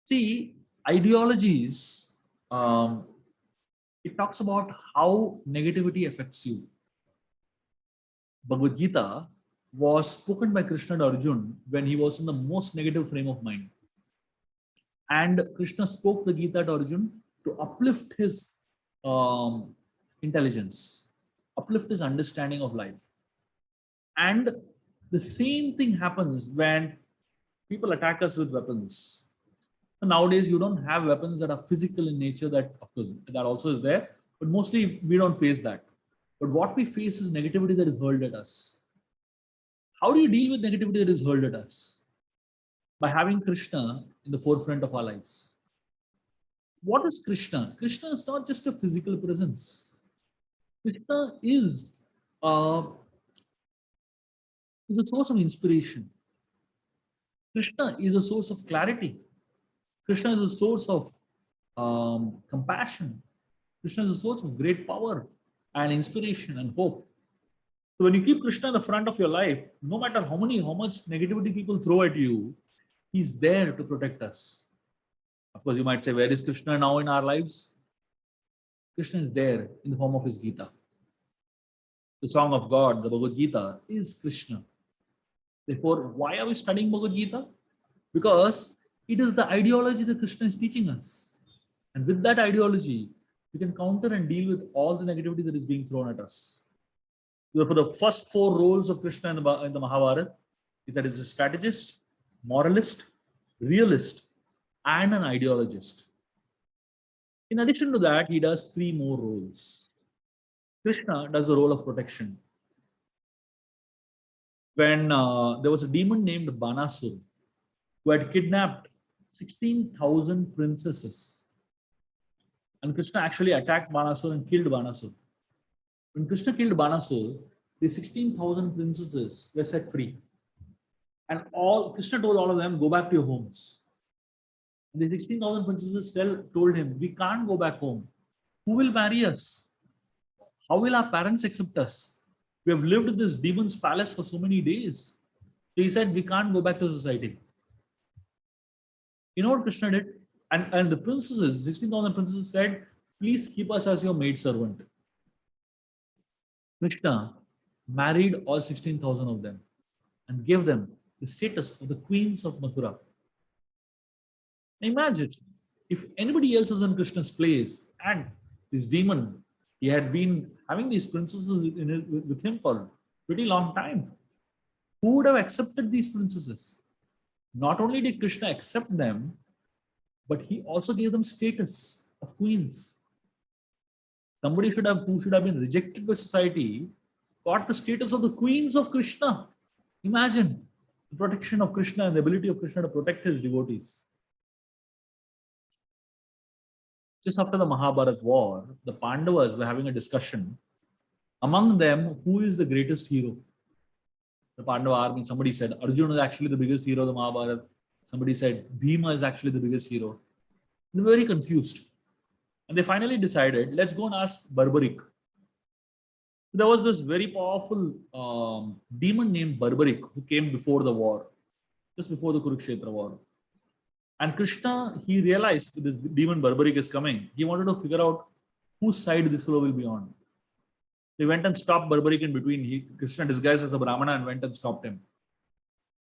See, ideologies, um, it talks about how negativity affects you. Bhagavad Gita was spoken by Krishna to Arjun when he was in the most negative frame of mind. And Krishna spoke the Gita to Arjun to uplift his um, intelligence, uplift his understanding of life. And the same thing happens when people attack us with weapons. Nowadays, you don't have weapons that are physical in nature, that, of course, that also is there, but mostly we don't face that. But what we face is negativity that is hurled at us. How do you deal with negativity that is hurled at us? By having Krishna in the forefront of our lives. What is Krishna? Krishna is not just a physical presence. Krishna uh, is a source of inspiration. Krishna is a source of clarity. Krishna is a source of compassion. Krishna is a source of great power and inspiration and hope. So when you keep Krishna in the front of your life, no matter how much negativity people throw at you, he's there to protect us. Of course, you might say, where is Krishna now in our lives? Krishna is there in the form of his Gita. The song of God, the Bhagavad Gita, is Krishna. Therefore, why are we studying Bhagavad Gita? Because it is the ideology that Krishna is teaching us. And with that ideology, we can counter and deal with all the negativity that is being thrown at us. Therefore, the first four roles of Krishna in the Mahabharata is that he's a strategist, moralist, realist, and an ideologist. In addition to that, he does three more roles. Krishna does the role of protection. When there was a demon named Banasur who had kidnapped 16,000 princesses, and Krishna actually attacked Banasur and killed Banasur. When Krishna killed Banasur, the 16,000 princesses were set free. And Krishna told all of them, go back to your homes. And the 16,000 princesses told him, we can't go back home. Who will marry us? How will our parents accept us? We have lived in this demon's palace for so many days. So he said, we can't go back to society. You know what Krishna did? And the princesses, 16,000 princesses said, please keep us as your maidservant. Krishna married all 16,000 of them and gave them the status of the queens of Mathura. Imagine if anybody else was in Krishna's place and this demon He had been having these princesses with him for a pretty long time. Who would have accepted these princesses? Not only did Krishna accept them, but he also gave them status of queens. Somebody who should have been rejected by society got the status of the queens of Krishna. Imagine the protection of Krishna and the ability of Krishna to protect his devotees. Just after the Mahabharat war, the Pandavas were having a discussion. Among them, who is the greatest hero? The Pandava army, somebody said Arjuna is actually the biggest hero of the Mahabharata. Somebody said Bhima is actually the biggest hero. They were very confused. And they finally decided, let's go and ask Barbarik. There was this very powerful demon named Barbarik who came before the war, just before the Kurukshetra war. And Krishna, he realized this demon Barbarik is coming. He wanted to figure out whose side this fellow will be on. They went and stopped Barbarik in between. Krishna disguised as a Brahmana and went and stopped him.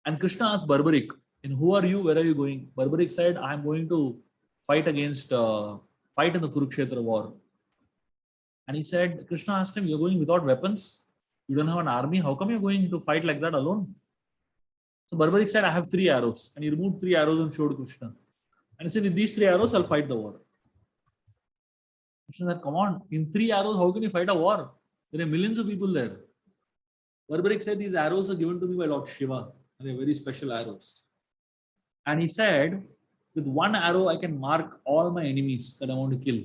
And Krishna asked Barbarik, who are you? Where are you going? Barbarik said, I'm going to fight in the Kurukshetra war. And he said, Krishna asked him, you're going without weapons? You don't have an army? How come you're going to fight like that alone? So Barbarik said, I have 3 arrows. And he removed 3 arrows and showed Krishna. And he said, with these 3 arrows, I'll fight the war. Krishna said, come on, in 3 arrows, how can you fight a war? There are millions of people there. Barbarik said, these arrows are given to me by Lord Shiva. And they're very special arrows. And he said, with 1 arrow, I can mark all my enemies that I want to kill.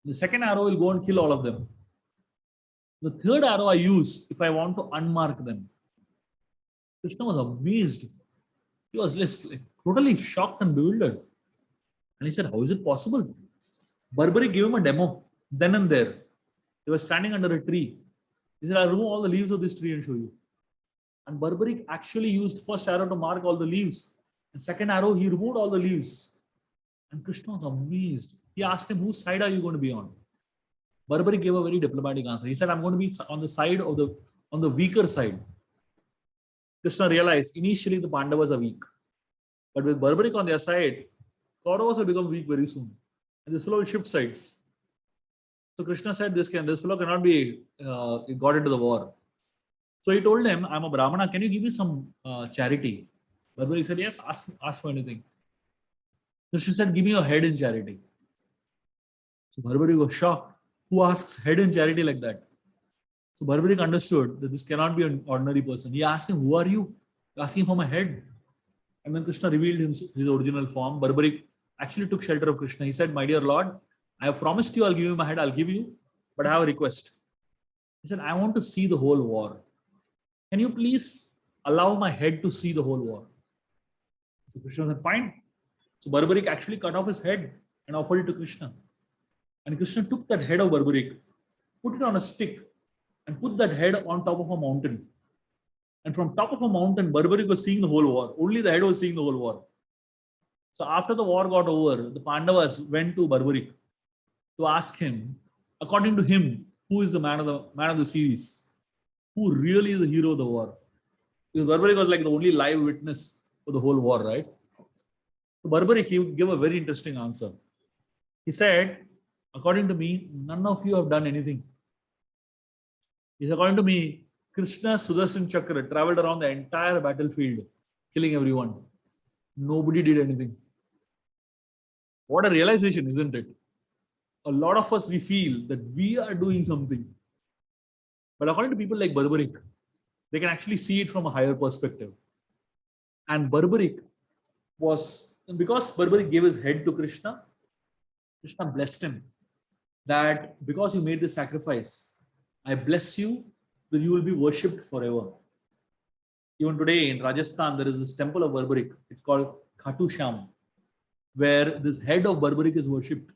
The 2nd arrow will go and kill all of them. The 3rd arrow I use if I want to unmark them. Krishna was amazed. He was like totally shocked and bewildered. And he said, how is it possible? Barbarik gave him a demo then and there. They were standing under a tree. He said, I'll remove all the leaves of this tree and show you. And Barbarik actually used 1st arrow to mark all the leaves. And 2nd arrow, he removed all the leaves. And Krishna was amazed. He asked him, whose side are you going to be on? Barbarik gave a very diplomatic answer. He said, I'm going to be on the side of on the weaker side. Krishna realized initially the Pandavas are weak. But with Barbarik on their side, Kauravas will become weak very soon. And this fellow will shift sides. So Krishna said, this fellow cannot be got into the war. So he told him, I'm a Brahmana, can you give me some charity? Barbarik said, yes, ask for anything. Krishna said, give me your head in charity. So Barbarik was shocked. Who asks head in charity like that? So Barbarik understood that this cannot be an ordinary person. He asked him, who are you? Asking for my head. And then Krishna revealed his original form. Barbarik actually took shelter of Krishna. He said, my dear Lord, I have promised you I'll give you my head, I'll give you, but I have a request. He said, I want to see the whole war. Can you please allow my head to see the whole war? So Krishna said, fine. So Barbarik actually cut off his head and offered it to Krishna. And Krishna took that head of Barbarik, put it on a stick, and put that head on top of a mountain. And from top of a mountain, Barbarik was seeing the whole war. Only the head was seeing the whole war. So after the war got over, the Pandavas went to Barbarik to ask him, according to him, who is the man of the series? Who really is the hero of the war? Because Barbarik was like the only live witness for the whole war, right? So Barbarik, he gave a very interesting answer. He said, according to me, none of you have done anything. He said, according to me, Krishna Sudarshan Chakra traveled around the entire battlefield, killing everyone. Nobody did anything. What a realization, isn't it? A lot of us, we feel that we are doing something. But according to people like Barbarik, they can actually see it from a higher perspective. And Barbarik was, because Barbarik gave his head to Krishna, Krishna blessed him that because you made this sacrifice, I bless you that you will be worshipped forever. Even today in Rajasthan, there is this temple of Barbarik. It's called Khatu Sham, where this head of Barbarik is worshipped.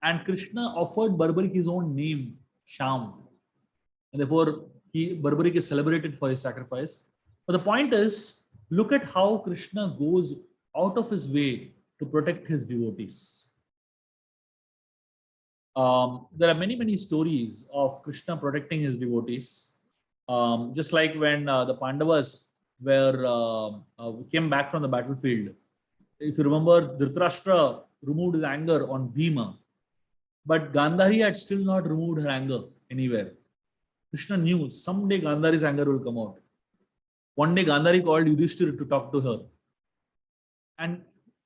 And Krishna offered Barbarik his own name, Sham. And therefore, Barbarik is celebrated for his sacrifice. But the point is, look at how Krishna goes out of his way to protect his devotees. There are many stories of Krishna protecting his devotees. Just like when the Pandavas came back from the battlefield. If you remember, Dhritarashtra removed his anger on Bhima. But Gandhari had still not removed her anger anywhere. Krishna knew someday Gandhari's anger will come out. One day Gandhari called Yudhishthira to talk to her. And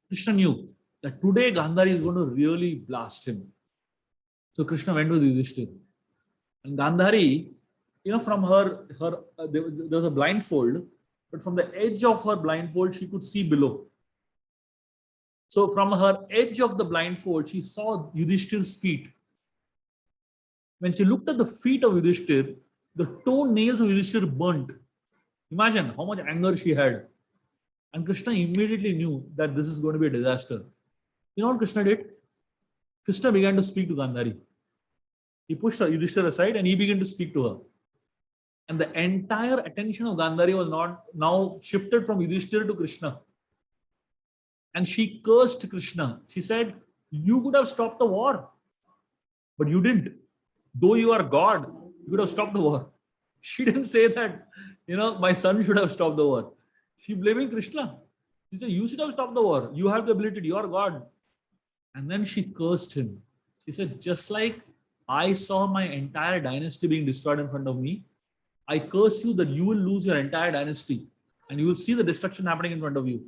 Krishna knew that today Gandhari is going to really blast him. So Krishna went with Yudhishthira. And Gandhari, from there was a blindfold, but from the edge of her blindfold, she could see below. So from her edge of the blindfold, she saw Yudhishthira's feet. When she looked at the feet of Yudhishthira, the toenails of Yudhishthira burnt. Imagine how much anger she had. And Krishna immediately knew that this is going to be a disaster. You know what Krishna did? Krishna began to speak to Gandhari. He pushed Yudhishthira aside and he began to speak to her. And the entire attention of Gandhari was now shifted from Yudhishthira to Krishna. And she cursed Krishna. She said, "You could have stopped the war, but you didn't. Though you are God, you could have stopped the war." She didn't say that, my son should have stopped the war. She blaming Krishna. She said, "You should have stopped the war. You have the ability. You are God." And then she cursed him. She said, "Just like I saw my entire dynasty being destroyed in front of me, I curse you that you will lose your entire dynasty and you will see the destruction happening in front of you."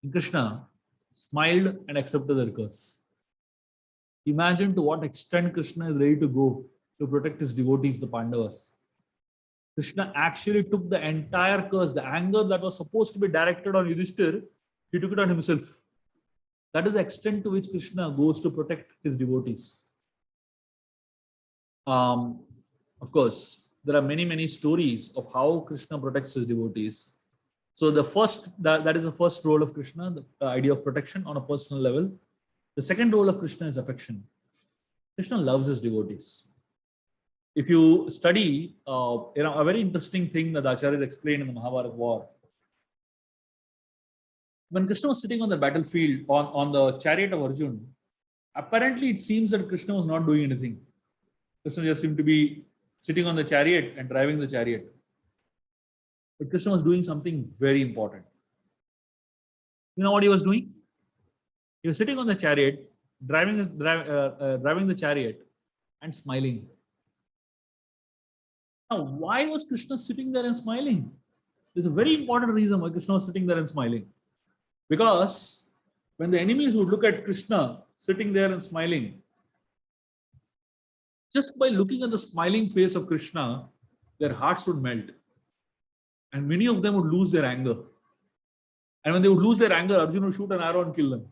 And Krishna smiled and accepted their curse. Imagine to what extent Krishna is ready to go to protect his devotees, the Pandavas. Krishna actually took the entire curse, the anger that was supposed to be directed on Yudhishthira, he took it on himself. That is the extent to which Krishna goes to protect his devotees. Of course, there are many, many stories of how Krishna protects his devotees. So that is the first role of Krishna, the idea of protection on a personal level. The second role of Krishna is affection. Krishna loves his devotees. If you study, a very interesting thing that the Acharyas explained in the Mahabharata war. When Krishna was sitting on the battlefield on the chariot of Arjuna, apparently it seems that Krishna was not doing anything. Krishna just seemed to be sitting on the chariot and driving the chariot. But Krishna was doing something very important. You know what he was doing? He was sitting on the chariot, driving the chariot and smiling. Now, why was Krishna sitting there and smiling? There's a very important reason why Krishna was sitting there and smiling. Because when the enemies would look at Krishna sitting there and smiling, just by looking at the smiling face of Krishna, their hearts would melt. And many of them would lose their anger. And when they would lose their anger, Arjuna would shoot an arrow and kill them.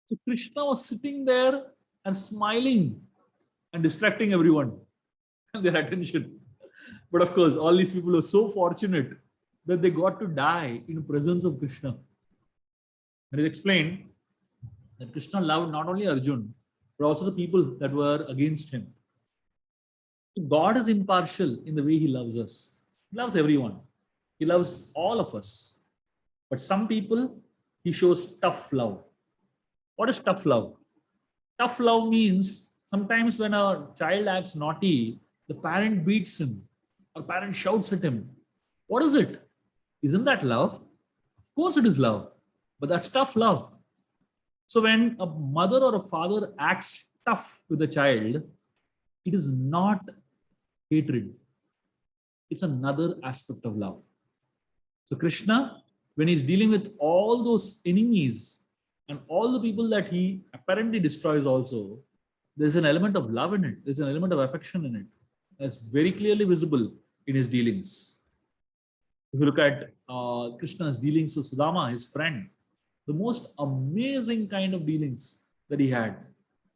So Krishna was sitting there and smiling and distracting everyone and their attention. But of course, all these people were so fortunate that they got to die in the presence of Krishna. And it explained that Krishna loved not only Arjuna, but also the people that were against him. So God is impartial in the way he loves us. He loves everyone. He loves all of us. But some people, he shows tough love. What is tough love? Tough love means sometimes when a child acts naughty, the parent beats him or parent shouts at him. What is it? Isn't that love? Of course it is love, but that's tough love. So when a mother or a father acts tough with a child, it is not hatred. It's another aspect of love. So Krishna, when he's dealing with all those enemies and all the people that he apparently destroys also, there's an element of love in it. There's an element of affection in it. That's very clearly visible in his dealings. If you look at Krishna's dealings with Sudama, his friend, the most amazing kind of dealings that he had.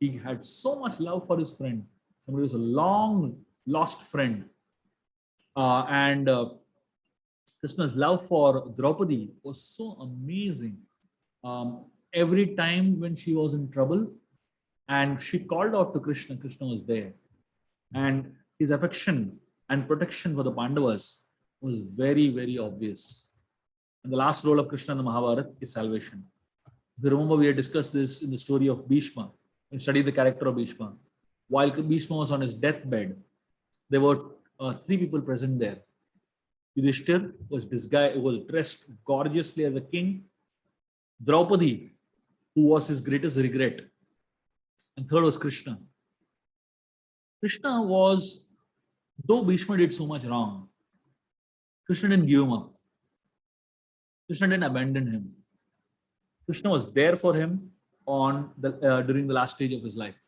He had so much love for his friend. Somebody was a long lost friend. And Krishna's love for Draupadi was so amazing. Every time when she was in trouble and she called out to Krishna, Krishna was there. And his affection and protection for the Pandavas was very, very obvious. And the last role of Krishna in the Mahabharata is salvation. If you remember, we had discussed this in the story of Bhishma. We studied the character of Bhishma. While Bhishma was on his deathbed, there were 3 people present there. Yudhishthira was dressed gorgeously as a king. Draupadi, who was his greatest regret, and third was Krishna. Krishna was, though Bhishma did so much wrong, Krishna didn't give him up. Krishna didn't abandon him. Krishna was there for him during the last stage of his life.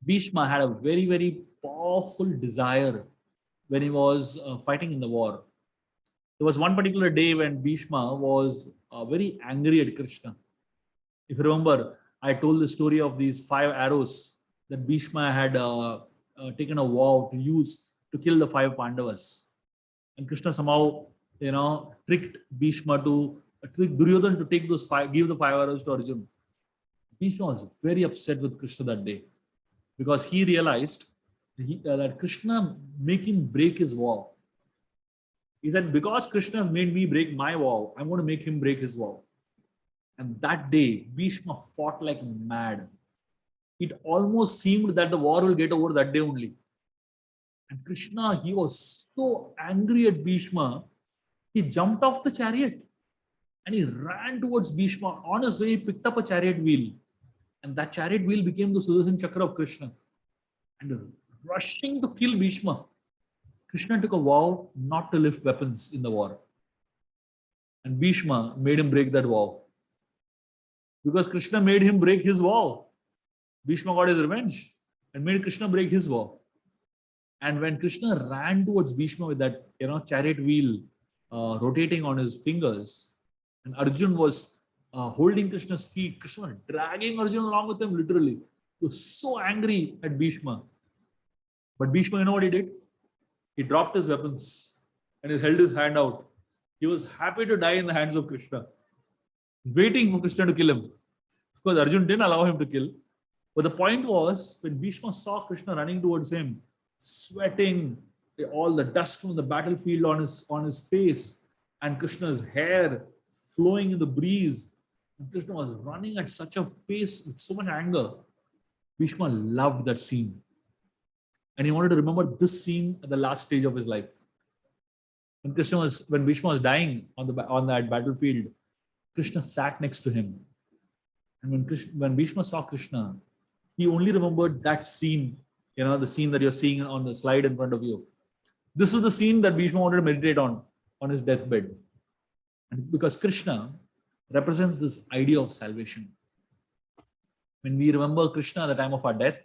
Bhishma had a very, very powerful desire when he was fighting in the war. There was one particular day when Bhishma was very angry at Krishna. If you remember, I told the story of these 5 arrows that Bhishma had taken a vow to use to kill the 5 Pandavas. And Krishna somehow, tricked Bhishma to trick Duryodhan to take those 5, give the 5 arrows to Arjun. Bhishma was very upset with Krishna that day because he realized that Krishna make him break his vow. He said, because Krishna has made me break my vow, I'm going to make him break his vow. And that day, Bhishma fought like mad. It almost seemed that the war will get over that day only. And Krishna, he was so angry at Bhishma, he jumped off the chariot and he ran towards Bhishma. On his way, he picked up a chariot wheel. And that chariot wheel became the Sudarshan Chakra of Krishna. And rushing to kill Bhishma, Krishna took a vow not to lift weapons in the war. And Bhishma made him break that vow. Because Krishna made him break his vow, Bhishma got his revenge and made Krishna break his vow. And when Krishna ran towards Bhishma with that chariot wheel rotating on his fingers, and Arjun was holding Krishna's feet, Krishna was dragging Arjun along with him literally. He was so angry at Bhishma. But Bhishma, you know what he did? He dropped his weapons and he held his hand out. He was happy to die in the hands of Krishna, waiting for Krishna to kill him. Of course, Arjun didn't allow him to kill. But the point was, when Bhishma saw Krishna running towards him, sweating, all the dust from the battlefield on his face, and Krishna's hair flowing in the breeze, and Krishna was running at such a pace with so much anger, Bhishma loved that scene. And he wanted to remember this scene at the last stage of his life. When Bhishma was dying on that battlefield, Krishna sat next to him. And when Bhishma saw Krishna, he only remembered that scene, the scene that you're seeing on the slide in front of you. This is the scene that Bhishma wanted to meditate on his deathbed. And because Krishna represents this idea of salvation. When we remember Krishna at the time of our death,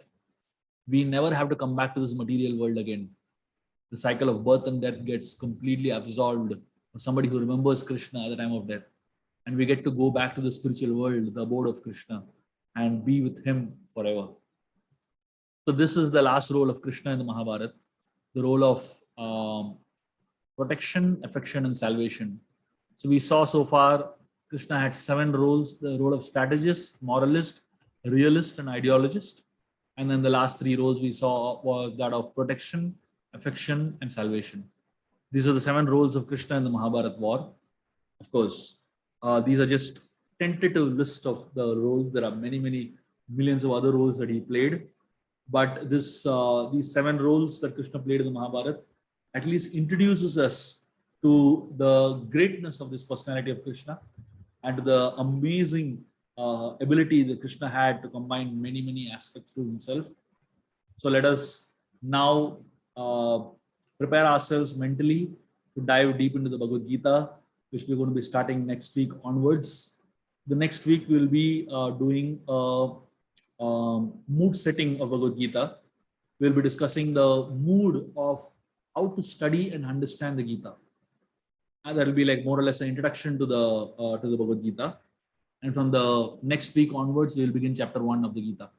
we never have to come back to this material world again. The cycle of birth and death gets completely absolved for somebody who remembers Krishna at the time of death. And we get to go back to the spiritual world, the abode of Krishna, and be with him forever. So this is the last role of Krishna in the Mahabharata, the role of protection, affection, and salvation. So we saw so far, Krishna had 7 roles: the role of strategist, moralist, realist, and ideologist. And then the last 3 roles we saw was that of protection, affection, and salvation. These are the 7 roles of Krishna in the Mahabharata war. Of course, these are just tentative list of the roles. There are many, many millions of other roles that he played. But these 7 roles that Krishna played in the Mahabharata at least introduces us to the greatness of this personality of Krishna and to the amazing ability that Krishna had to combine many, many aspects to himself. So let us now prepare ourselves mentally to dive deep into the Bhagavad Gita, which we're going to be starting next week onwards. The next week we'll be doing a mood setting of Bhagavad Gita. We'll be discussing the mood of how to study and understand the Gita. And that will be like more or less an introduction to the Bhagavad Gita. And from the next week onwards, we'll begin chapter 1 of the Gita.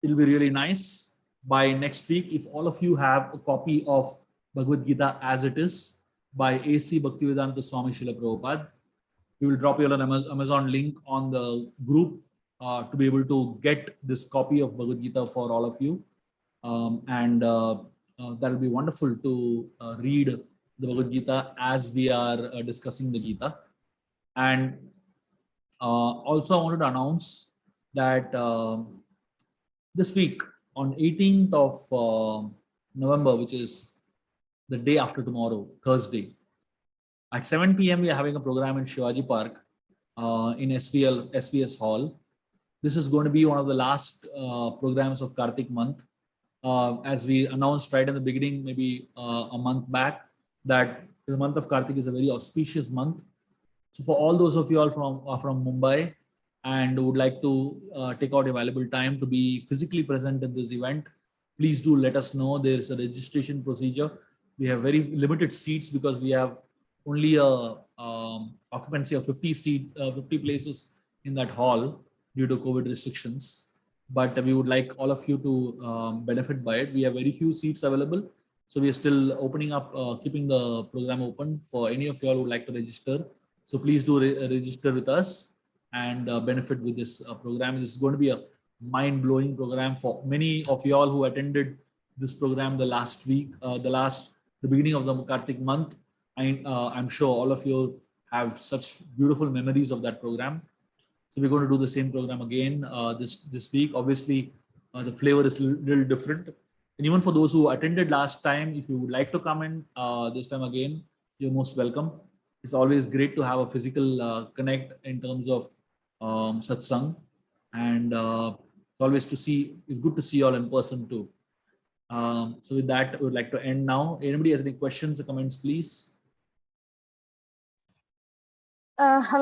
It'll be really nice. By next week, if all of you have a copy of Bhagavad Gita as it is by A.C. Bhaktivedanta Swami Srila Prabhupada, we will drop you an Amazon link on the group to be able to get this copy of Bhagavad Gita for all of you. That will be wonderful to read the Bhagavad Gita as we are discussing the Gita. And also I wanted to announce that this week on 18th of November, which is the day after tomorrow, Thursday, at 7 p.m. we are having a program in Shivaji Park in SVS Hall, This is going to be one of the last programs of Kartik month. As we announced right in the beginning, maybe a month back, that the month of Kartik is a very auspicious month. So for all those of you all from Mumbai and would like to take out a valuable time to be physically present in this event, please do let us know. There is a registration procedure. We have very limited seats because we have only a occupancy of 50 places in that hall due to COVID restrictions. But we would like all of you to benefit by it. We have very few seats available. So we are still opening up, keeping the program open for any of you all who would like to register. So please do register with us and benefit with this program. This is going to be a mind-blowing program for many of you all who attended this program the last week, the beginning of the Kartik month. I'm sure all of you have such beautiful memories of that program. So we're going to do the same program again this week. Obviously, the flavor is a little different. And even for those who attended last time, if you would like to come in this time again, you're most welcome. It's always great to have a physical connect in terms of satsang, and it's good to see you all in person too. So with that, I would like to end now. Anybody has any questions or comments, please? Hello.